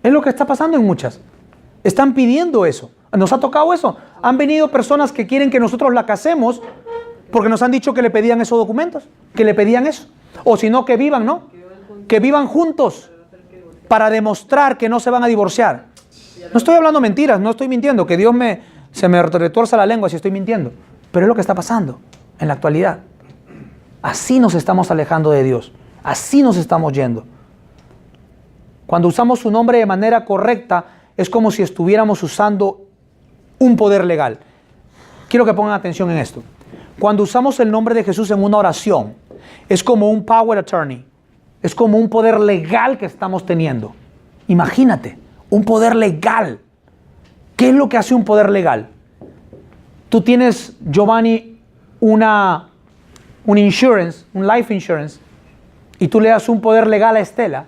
Es lo que está pasando en muchas. Están pidiendo eso. ¿Nos ha tocado eso? Han venido personas que quieren que nosotros la casemos porque nos han dicho que le pedían esos documentos, que le pedían eso. O si no, que vivan, ¿no? Que vivan juntos para demostrar que no se van a divorciar. No estoy hablando mentiras, no estoy mintiendo, que Dios se me retuerza la lengua si estoy mintiendo. Pero es lo que está pasando en la actualidad. Así nos estamos alejando de Dios. Así nos estamos yendo. Cuando usamos su nombre de manera correcta, es como si estuviéramos usando un poder legal. Quiero que pongan atención en esto. Cuando usamos el nombre de Jesús en una oración, es como un power attorney. Es como un poder legal que estamos teniendo. Imagínate, un poder legal. ¿Qué es lo que hace un poder legal? Tú tienes, Giovanni, un insurance, un life insurance, y tú le das un poder legal a Estela,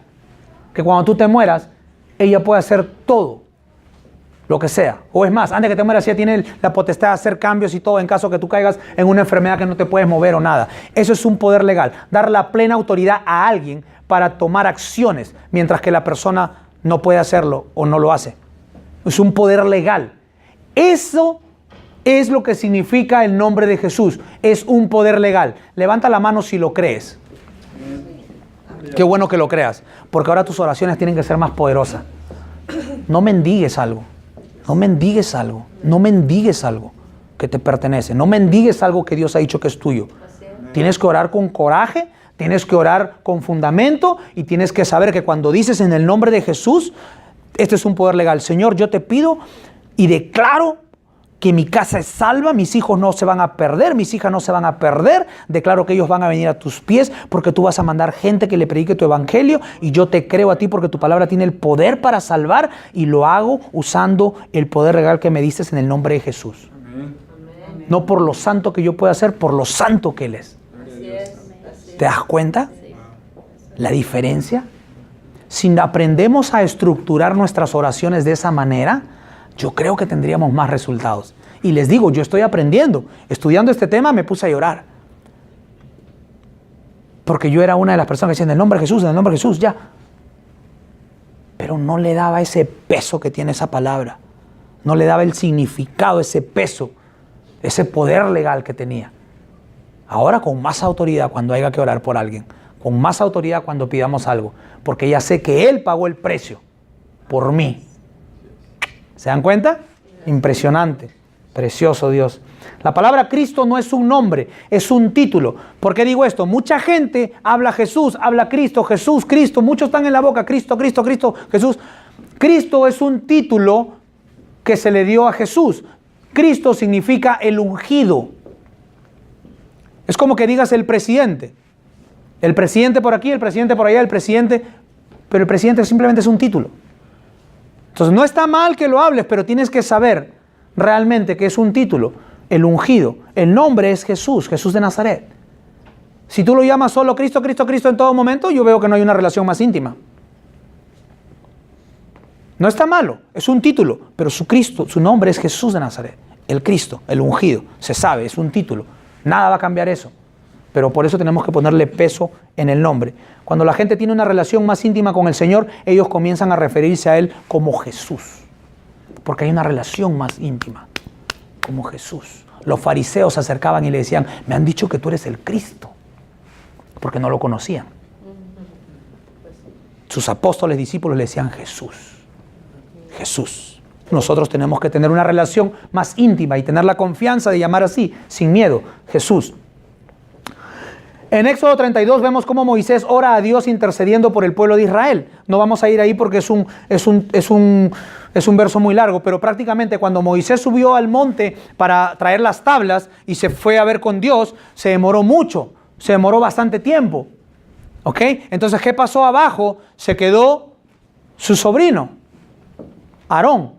que cuando tú te mueras, ella puede hacer todo. lo que sea. O es más, antes que te mueras ya tiene la potestad de hacer cambios y todo en caso que tú caigas en una enfermedad que no te puedes mover o nada. Eso es un poder legal. Dar la plena autoridad a alguien para tomar acciones mientras que la persona no puede hacerlo o no lo hace. Es un poder legal. Eso es lo que significa el nombre de Jesús. Es un poder legal. Levanta la mano si lo crees. Qué bueno que lo creas, porque ahora tus oraciones tienen que ser más poderosas. No mendigues algo. No mendigues algo. No mendigues algo que te pertenece. No mendigues algo que Dios ha dicho que es tuyo. Tienes que orar con coraje, tienes que orar con fundamento y tienes que saber que cuando dices en el nombre de Jesús, este es un poder legal. Señor, yo te pido y declaro que mi casa es salva, mis hijos no se van a perder, mis hijas no se van a perder. Declaro que ellos van a venir a tus pies porque tú vas a mandar gente que le predique tu evangelio y yo te creo a ti porque tu palabra tiene el poder para salvar y lo hago usando el poder legal que me diste en el nombre de Jesús. Amén. No por lo santo que yo pueda hacer, por lo santo que Él es. ¿Te das cuenta? La diferencia. Si aprendemos a estructurar nuestras oraciones de esa manera, yo creo que tendríamos más resultados. Y les digo, yo estoy aprendiendo. Estudiando este tema me puse a llorar. Porque yo era una de las personas que decían, en el nombre de Jesús, ya. Pero no le daba ese peso que tiene esa palabra. No le daba el significado, ese peso, ese poder legal que tenía. Ahora con más autoridad cuando haya que orar por alguien. Con más autoridad cuando pidamos algo. Porque ya sé que Él pagó el precio por mí. ¿Se dan cuenta? Impresionante. Precioso Dios. La palabra Cristo no es un nombre, es un título. ¿Por qué digo esto? Mucha gente habla Jesús, habla Cristo, Jesús, Cristo. Muchos están en la boca, Cristo, Cristo, Cristo, Jesús. Cristo es un título que se le dio a Jesús. Cristo significa el ungido. Es como que digas el presidente. El presidente por aquí, el presidente por allá, el presidente. Pero el presidente simplemente es un título. Entonces no está mal que lo hables, pero tienes que saber realmente que es un título, el ungido. El nombre es Jesús, Jesús de Nazaret. Si tú lo llamas solo Cristo, Cristo, Cristo en todo momento, yo veo que no hay una relación más íntima. No está malo, es un título, pero su Cristo, su nombre es Jesús de Nazaret. El Cristo, el ungido, se sabe, es un título. Nada va a cambiar eso. Pero por eso tenemos que ponerle peso en el nombre. Cuando la gente tiene una relación más íntima con el Señor, ellos comienzan a referirse a Él como Jesús. Porque hay una relación más íntima, como Jesús. Los fariseos se acercaban y le decían, me han dicho que tú eres el Cristo, porque no lo conocían. Sus apóstoles, discípulos le decían Jesús, Jesús. Nosotros tenemos que tener una relación más íntima y tener la confianza de llamar así, sin miedo, Jesús. En Éxodo 32 vemos cómo Moisés ora a Dios intercediendo por el pueblo de Israel. No vamos a ir ahí porque es un verso muy largo, pero prácticamente cuando Moisés subió al monte para traer las tablas y se fue a ver con Dios, se demoró mucho, se demoró bastante tiempo. ¿Ok? Entonces, ¿qué pasó abajo? Se quedó su sobrino, Aarón.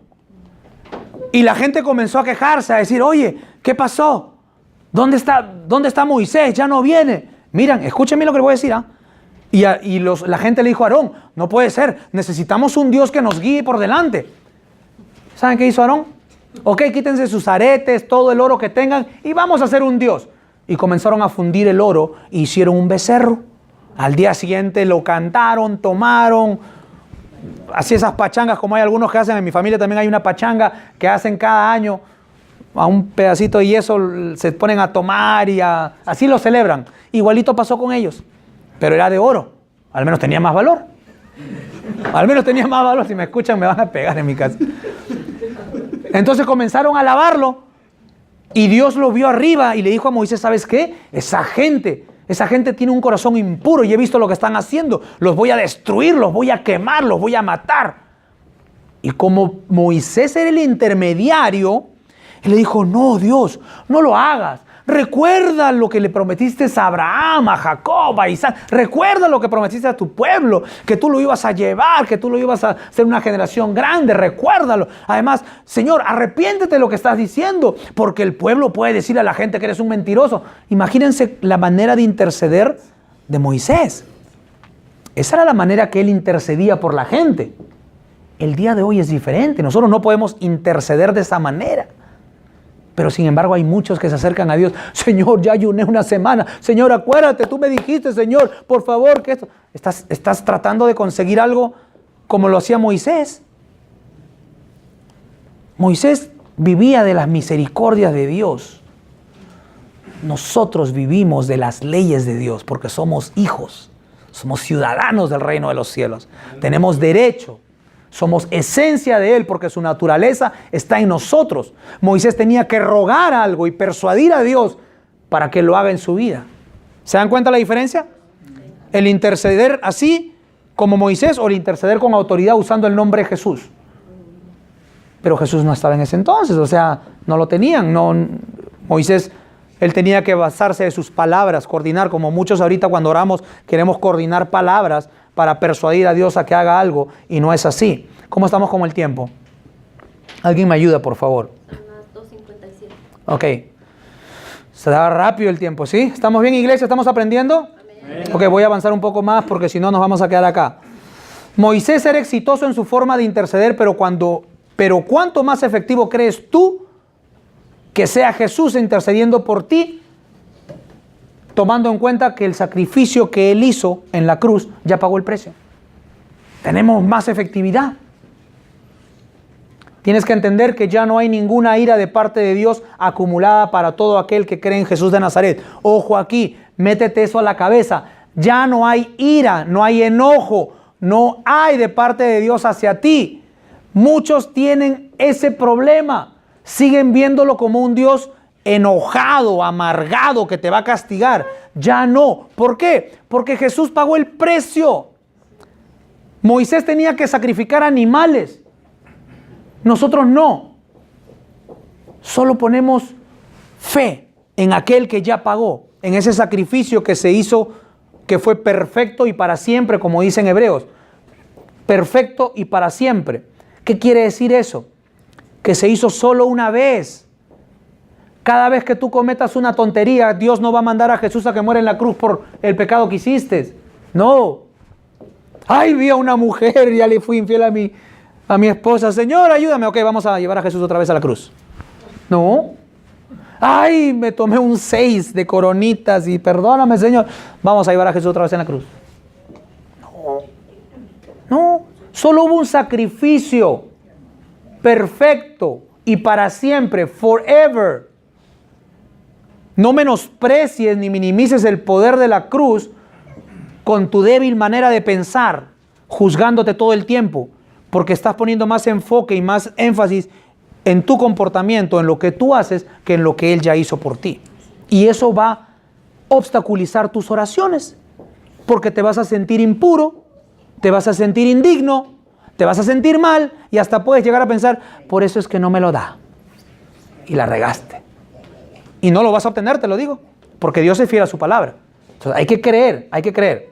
Y la gente comenzó a quejarse, a decir, oye, ¿qué pasó? ¿Dónde está Moisés? Ya no viene. Miren, escúchenme lo que les voy a decir. La gente le dijo a Aarón, no puede ser, necesitamos un Dios que nos guíe por delante. ¿Saben qué hizo Aarón? Ok, quítense sus aretes, todo el oro que tengan y vamos a hacer un Dios. Y comenzaron a fundir el oro e hicieron un becerro. Al día siguiente lo cantaron, tomaron, así esas pachangas como hay algunos que hacen. En mi familia también hay una pachanga que hacen cada año. A un pedacito de yeso se ponen a tomar y así lo celebran. Igualito pasó con ellos, pero era de oro. Al menos tenía más valor. Al menos tenía más valor. Si me escuchan me van a pegar en mi casa. Entonces comenzaron a alabarlo y Dios lo vio arriba y le dijo a Moisés, ¿sabes qué? Esa gente tiene un corazón impuro y he visto lo que están haciendo. Los voy a destruir, los voy a quemar, los voy a matar. Y como Moisés era el intermediario, él le dijo, no, Dios, no lo hagas. Recuerda lo que le prometiste a Abraham, a Jacob, a Isaac. Recuerda lo que prometiste a tu pueblo, que tú lo ibas a llevar, que tú lo ibas a hacer una generación grande. Recuérdalo. Además, Señor, arrepiéntete de lo que estás diciendo, porque el pueblo puede decirle a la gente que eres un mentiroso. Imagínense la manera de interceder de Moisés. Esa era la manera que él intercedía por la gente. El día de hoy es diferente. Nosotros no podemos interceder de esa manera. Pero sin embargo hay muchos que se acercan a Dios. Señor, ya ayuné una semana. Señor, acuérdate, tú me dijiste, Señor, por favor, que esto... Estás tratando de conseguir algo como lo hacía Moisés. Moisés vivía de las misericordias de Dios. Nosotros vivimos de las leyes de Dios porque somos hijos. Somos ciudadanos del reino de los cielos. Tenemos derecho. Somos esencia de Él porque su naturaleza está en nosotros. Moisés tenía que rogar algo y persuadir a Dios para que lo haga en su vida. ¿Se dan cuenta la diferencia? El interceder así como Moisés o el interceder con autoridad usando el nombre de Jesús. Pero Jesús no estaba en ese entonces, o sea, no lo tenían. Moisés, él tenía que basarse en sus palabras, coordinar, como muchos ahorita cuando oramos queremos coordinar palabras para persuadir a Dios a que haga algo, y no es así. ¿Cómo estamos con el tiempo? ¿Alguien me ayuda, por favor? Son las 2:57. Ok. Se da rápido el tiempo, ¿sí? ¿Estamos bien, iglesia? ¿Estamos aprendiendo? Amén. Ok, voy a avanzar un poco más porque si no nos vamos a quedar acá. Moisés era exitoso en su forma de interceder, pero ¿cuánto más efectivo crees tú que sea Jesús intercediendo por ti, tomando en cuenta que el sacrificio que Él hizo en la cruz ya pagó el precio? Tenemos más efectividad. Tienes que entender que ya no hay ninguna ira de parte de Dios acumulada para todo aquel que cree en Jesús de Nazaret. Ojo aquí, métete eso a la cabeza. Ya no hay ira, no hay enojo, no hay de parte de Dios hacia ti. Muchos tienen ese problema. Siguen viéndolo como un Dios enojado, amargado, que te va a castigar. Ya no. ¿Por qué? Porque Jesús pagó el precio. Moisés tenía que sacrificar animales. Nosotros no. Solo ponemos fe en aquel que ya pagó, en ese sacrificio que se hizo, que fue perfecto y para siempre, como dicen Hebreos. Perfecto y para siempre. ¿Qué quiere decir eso? Que se hizo solo una vez. Cada vez que tú cometas una tontería, Dios no va a mandar a Jesús a que muera en la cruz por el pecado que hiciste. No. Ay, vi a una mujer, ya le fui infiel a mi esposa. Señor, ayúdame. Ok, vamos a llevar a Jesús otra vez a la cruz. No. Ay, me tomé un 6 de coronitas y perdóname, Señor. Vamos a llevar a Jesús otra vez en la cruz. No. No. Solo hubo un sacrificio perfecto y para siempre, forever. No menosprecies ni minimices el poder de la cruz con tu débil manera de pensar, juzgándote todo el tiempo, porque estás poniendo más enfoque y más énfasis en tu comportamiento, en lo que tú haces, que en lo que Él ya hizo por ti. Y eso va a obstaculizar tus oraciones, porque te vas a sentir impuro, te vas a sentir indigno, te vas a sentir mal y hasta puedes llegar a pensar, por eso es que no me lo da. Y la regaste. Y no lo vas a obtener, te lo digo, porque Dios es fiel a su palabra. Entonces hay que creer, hay que creer.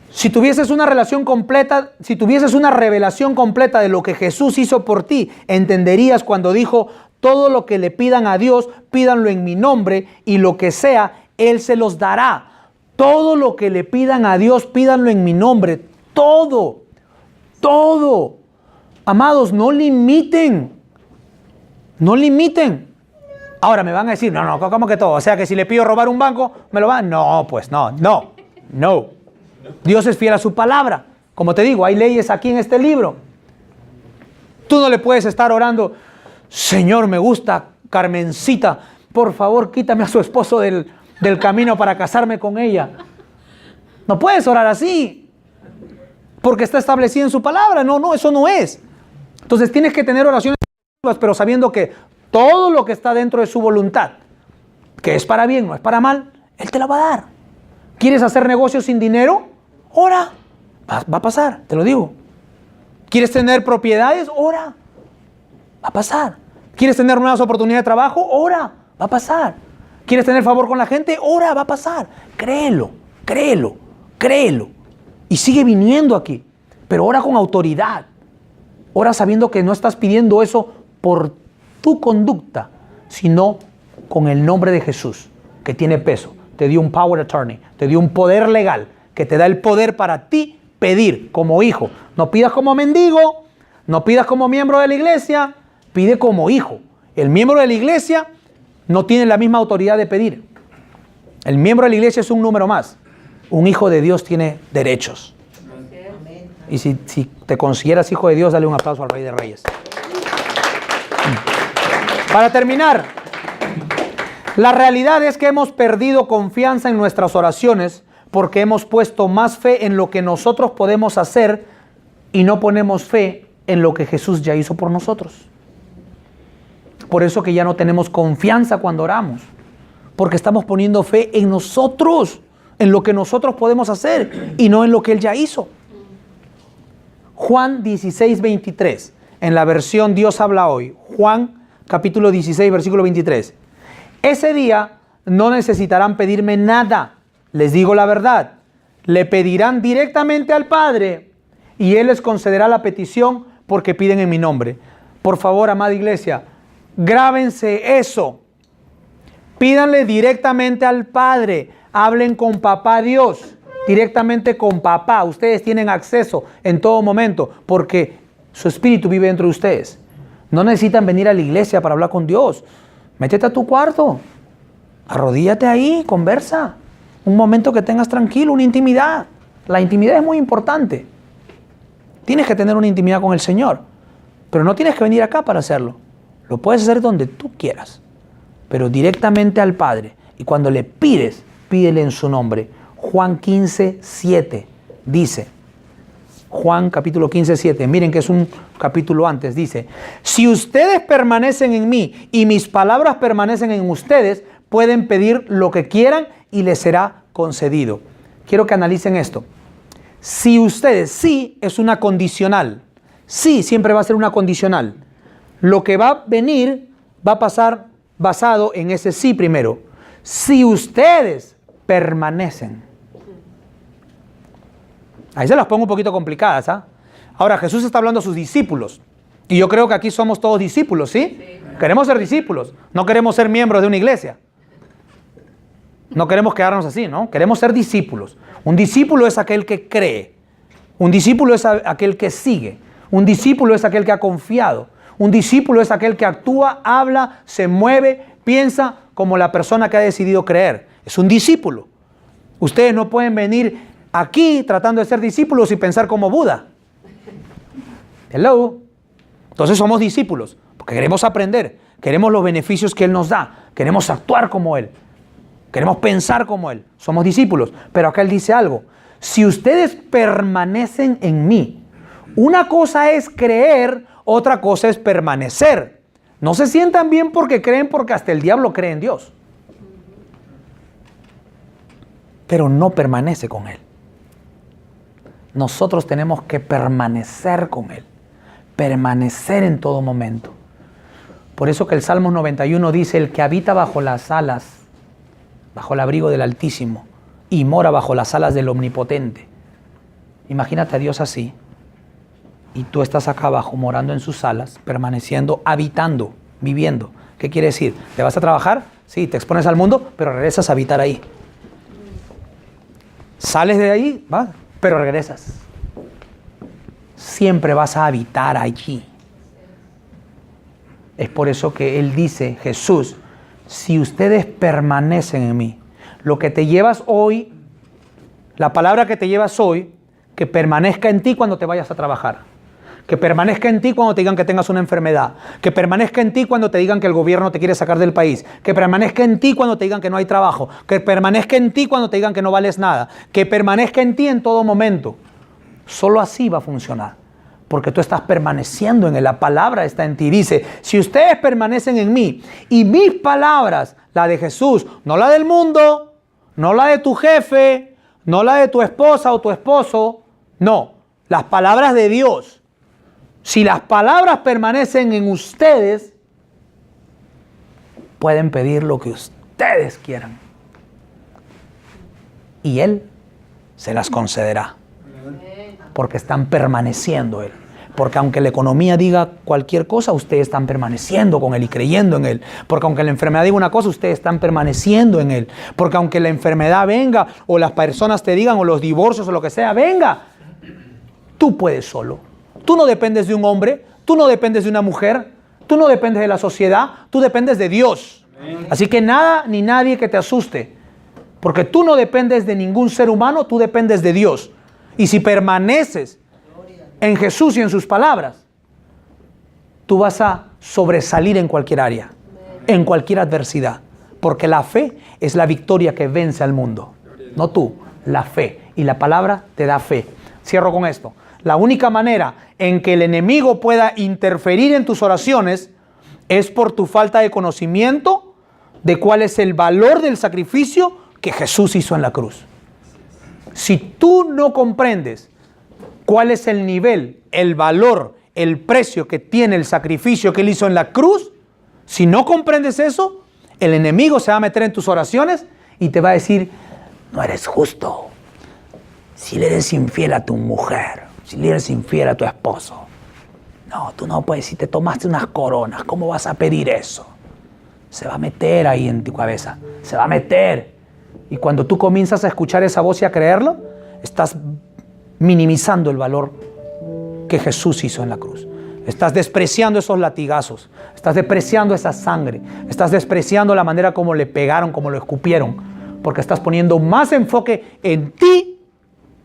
Si tuvieses una relación completa, si tuvieses una revelación completa de lo que Jesús hizo por ti, entenderías cuando dijo, todo lo que le pidan a Dios, pídanlo en mi nombre, y lo que sea, Él se los dará. Todo lo que le pidan a Dios, pídanlo en mi nombre. Todo, todo. Amados, no limiten. No limiten. Ahora me van a decir, no, ¿cómo que todo? O sea que si le pido robar un banco, ¿me lo van? No, pues no. Dios es fiel a su palabra. Como te digo, hay leyes aquí en este libro. Tú no le puedes estar orando, Señor, me gusta Carmencita, por favor quítame a su esposo del camino para casarme con ella. No puedes orar así, porque está establecido en su palabra. No, eso no es. Entonces tienes que tener oraciones, pero sabiendo que todo lo que está dentro de su voluntad, que es para bien, no es para mal, Él te la va a dar. ¿Quieres hacer negocios sin dinero? Ora. Va a pasar, te lo digo. ¿Quieres tener propiedades? Ora. Va a pasar. ¿Quieres tener nuevas oportunidades de trabajo? Ora. Va a pasar. ¿Quieres tener favor con la gente? Ora. Va a pasar. Créelo. Y sigue viniendo aquí. Pero ora con autoridad. Ora sabiendo que no estás pidiendo eso por tu conducta, sino con el nombre de Jesús, que tiene peso. Te dio un power attorney, te dio un poder legal, que te da el poder para ti pedir como hijo. No pidas como mendigo, no pidas como miembro de la iglesia, pide como hijo. El miembro de la iglesia no tiene la misma autoridad de pedir. El miembro de la iglesia es un número más. Un hijo de Dios tiene derechos. Y si te consideras hijo de Dios, dale un aplauso al Rey de Reyes. Para terminar, la realidad es que hemos perdido confianza en nuestras oraciones porque hemos puesto más fe en lo que nosotros podemos hacer y no ponemos fe en lo que Jesús ya hizo por nosotros. Por eso que ya no tenemos confianza cuando oramos, porque estamos poniendo fe en nosotros, en lo que nosotros podemos hacer y no en lo que Él ya hizo. Juan 16, 23, en la versión Dios habla hoy. Juan capítulo 16, versículo 23. Ese día no necesitarán pedirme nada. Les digo la verdad. Le pedirán directamente al Padre y Él les concederá la petición porque piden en mi nombre. Por favor, amada iglesia, grábense eso. Pídanle directamente al Padre. Hablen con Papá Dios. Directamente con Papá. Ustedes tienen acceso en todo momento porque su espíritu vive dentro de ustedes. No necesitan venir a la iglesia para hablar con Dios. Métete a tu cuarto. Arrodíllate ahí, conversa. Un momento que tengas tranquilo, una intimidad. La intimidad es muy importante. Tienes que tener una intimidad con el Señor. Pero no tienes que venir acá para hacerlo. Lo puedes hacer donde tú quieras. Pero directamente al Padre. Y cuando le pides, pídele en su nombre. Juan 15, 7 dice, Juan capítulo 15, 7, miren que es un capítulo antes, dice, si ustedes permanecen en mí y mis palabras permanecen en ustedes, pueden pedir lo que quieran y les será concedido. Quiero que analicen esto. Si ustedes, sí es una condicional, sí siempre va a ser una condicional. Lo que va a venir va a pasar basado en ese sí primero. Si ustedes permanecen. Ahí se las pongo un poquito complicadas, ¿ah? Ahora, Jesús está hablando a sus discípulos. Y yo creo que aquí somos todos discípulos, ¿sí? Sí. Queremos ser discípulos. No queremos ser miembros de una iglesia. No queremos quedarnos así, ¿no? Queremos ser discípulos. Un discípulo es aquel que cree. Un discípulo es aquel que sigue. Un discípulo es aquel que ha confiado. Un discípulo es aquel que actúa, habla, se mueve, piensa como la persona que ha decidido creer. Es un discípulo. Ustedes no pueden venir aquí tratando de ser discípulos y pensar como Buda. Hello. Entonces somos discípulos porque queremos aprender, queremos los beneficios que Él nos da, queremos actuar como Él, queremos pensar como Él. Somos discípulos. Pero acá Él dice algo. Si ustedes permanecen en mí, una cosa es creer, otra cosa es permanecer. No se sientan bien porque creen, porque hasta el diablo cree en Dios. Pero no permanece con Él. Nosotros tenemos que permanecer con Él. Permanecer en todo momento. Por eso que el Salmo 91 dice, el que habita bajo las alas, bajo el abrigo del Altísimo, y mora bajo las alas del Omnipotente. Imagínate a Dios así. Y tú estás acá abajo, morando en sus alas, permaneciendo, habitando, viviendo. ¿Qué quiere decir? ¿Te vas a trabajar? Sí, te expones al mundo, pero regresas a habitar ahí. Sales de ahí, ¿va? Pero regresas. Siempre vas a habitar allí. Es por eso que Él dice, Jesús, si ustedes permanecen en mí, lo que te llevas hoy, la palabra que te llevas hoy, que permanezca en ti cuando te vayas a trabajar. Que permanezca en ti cuando te digan que tengas una enfermedad. Que permanezca en ti cuando te digan que el gobierno te quiere sacar del país. Que permanezca en ti cuando te digan que no hay trabajo. Que permanezca en ti cuando te digan que no vales nada. Que permanezca en ti en todo momento. Solo así va a funcionar. Porque tú estás permaneciendo en Él. La palabra está en ti. Dice, si ustedes permanecen en mí y mis palabras, la de Jesús, no la del mundo, no la de tu jefe, no la de tu esposa o tu esposo, no, las palabras de Dios. Si las palabras permanecen en ustedes, pueden pedir lo que ustedes quieran. Y Él se las concederá. Porque están permaneciendo Él. Porque aunque la economía diga cualquier cosa, ustedes están permaneciendo con Él y creyendo en Él. Porque aunque la enfermedad diga una cosa, ustedes están permaneciendo en Él. Porque aunque la enfermedad venga, o las personas te digan, o los divorcios, o lo que sea, venga. tú puedes solo. Tú no dependes de un hombre, tú no dependes de una mujer, tú no dependes de la sociedad, tú dependes de Dios. Así que nada ni nadie que te asuste, porque tú no dependes de ningún ser humano, tú dependes de Dios. Y si permaneces en Jesús y en sus palabras, tú vas a sobresalir en cualquier área, en cualquier adversidad, porque la fe es la victoria que vence al mundo. No tú, la fe. Y la palabra te da fe. Cierro con esto. La única manera en que el enemigo pueda interferir en tus oraciones es por tu falta de conocimiento de cuál es el valor del sacrificio que Jesús hizo en la cruz. Si tú no comprendes cuál es el nivel, el valor, el precio que tiene el sacrificio que Él hizo en la cruz, si no comprendes eso, el enemigo se va a meter en tus oraciones y te va a decir, no eres justo. Si le eres infiel a tu mujer, si le eres infiel a tu esposo, no, tú no puedes, si te tomaste unas coronas, ¿cómo vas a pedir eso? Se va a meter ahí en tu cabeza, se va a meter. Y cuando tú comienzas a escuchar esa voz y a creerlo, estás minimizando el valor que Jesús hizo en la cruz. Estás despreciando esos latigazos, estás despreciando esa sangre, estás despreciando la manera como le pegaron, como lo escupieron, porque estás poniendo más enfoque en ti,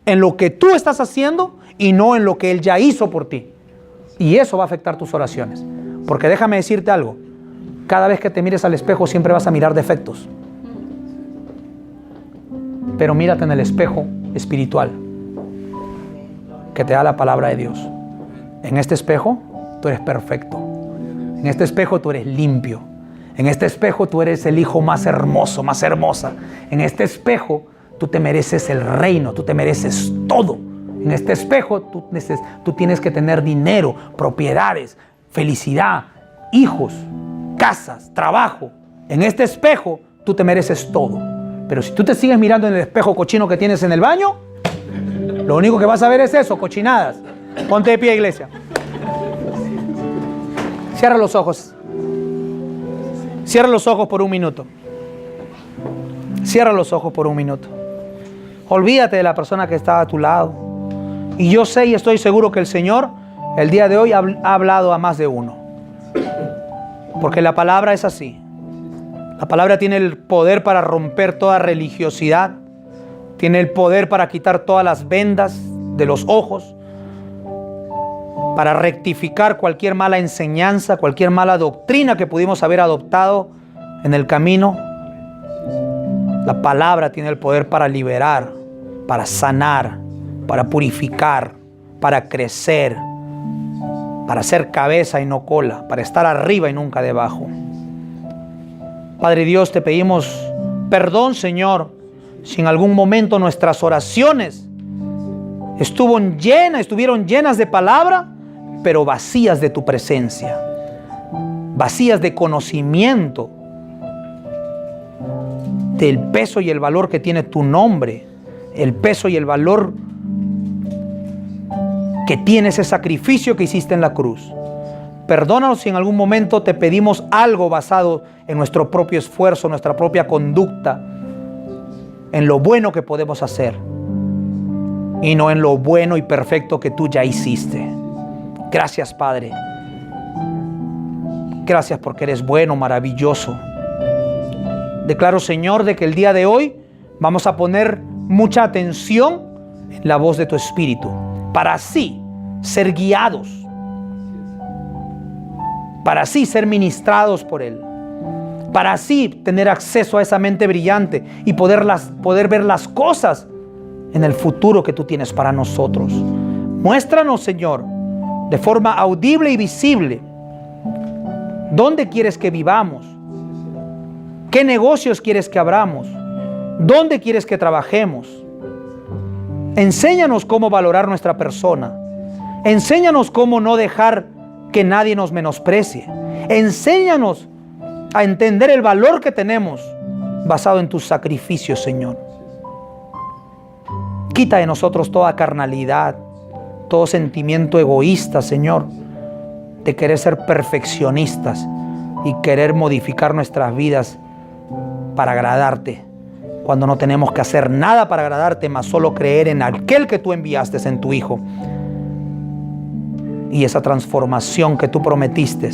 en lo que tú estás haciendo y no en lo que Él ya hizo por ti. Y eso va a afectar tus oraciones. Porque déjame decirte algo, cada vez que te mires al espejo siempre vas a mirar defectos. Pero mírate en el espejo espiritual que te da la palabra de Dios. En este espejo tú eres perfecto. En este espejo tú eres limpio. En este espejo tú eres el hijo más hermoso, más hermosa. En este espejo tú te mereces el reino, tú te mereces todo. En este espejo tú tienes que tener dinero, propiedades, felicidad, hijos, casas, trabajo. En este espejo tú te mereces todo. Pero si tú te sigues mirando en el espejo cochino que tienes en el baño, lo único que vas a ver es eso, cochinadas. Ponte de pie, iglesia. Cierra los ojos. Cierra los ojos por un minuto. Cierra los ojos por un minuto. Olvídate de la persona que está a tu lado. Y yo sé y estoy seguro que el Señor el día de hoy ha hablado a más de uno. Porque la palabra es así. La palabra tiene el poder para romper toda religiosidad. Tiene el poder para quitar todas las vendas de los ojos. Para rectificar cualquier mala enseñanza, cualquier mala doctrina que pudimos haber adoptado en el camino. La palabra tiene el poder para liberar, para sanar, para purificar, para crecer, para ser cabeza y no cola, para estar arriba y nunca debajo. Padre Dios, te pedimos perdón, Señor, si en algún momento nuestras oraciones estuvieron llenas de palabra, pero vacías de tu presencia, vacías de conocimiento del peso y el valor que tiene tu nombre, el peso y el valor que tiene ese sacrificio que hiciste en la cruz. Perdónanos si en algún momento te pedimos algo basado en nuestro propio esfuerzo, nuestra propia conducta, en lo bueno que podemos hacer y no en lo bueno y perfecto que tú ya hiciste. Gracias, Padre. Gracias porque eres bueno, maravilloso. Declaro, Señor, de que el día de hoy vamos a poner mucha atención en la voz de tu Espíritu para así ser guiados, para así ser ministrados por Él, para así tener acceso a esa mente brillante y poder ver las cosas en el futuro que tú tienes para nosotros. Muéstranos, Señor, de forma audible y visible, dónde quieres que vivamos, qué negocios quieres que abramos, dónde quieres que trabajemos. Enséñanos cómo valorar nuestra persona. Enséñanos cómo no dejar que nadie nos menosprecie. Enséñanos a entender el valor que tenemos basado en tus sacrificios, Señor. Quita de nosotros toda carnalidad, todo sentimiento egoísta, Señor, de querer ser perfeccionistas y querer modificar nuestras vidas para agradarte, cuando no tenemos que hacer nada para agradarte, más solo creer en aquel que tú enviaste en tu Hijo. y esa transformación que tú prometiste,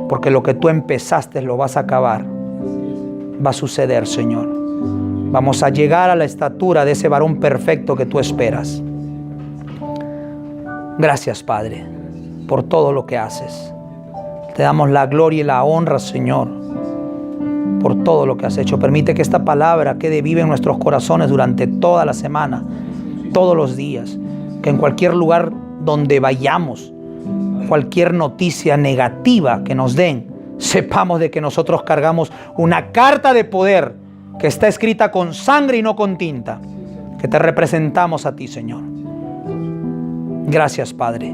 porque lo que tú empezaste lo vas a acabar, va a suceder, Señor. Vamos a llegar a la estatura de ese varón perfecto que tú esperas. Gracias, Padre, por todo lo que haces. Te damos la gloria y la honra, Señor, por todo lo que has hecho. Permite que esta palabra quede viva en nuestros corazones durante toda la semana, todos los días. Que en cualquier lugar donde vayamos, cualquier noticia negativa que nos den, sepamos de que nosotros cargamos una carta de poder que está escrita con sangre y no con tinta, que te representamos a ti, Señor. Gracias, Padre,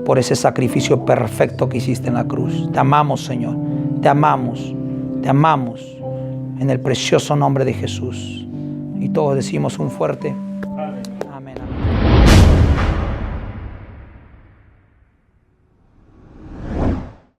por ese sacrificio perfecto que hiciste en la cruz. Te amamos, Señor. Te amamos. Te amamos. En el precioso nombre de Jesús. Y todos decimos un fuerte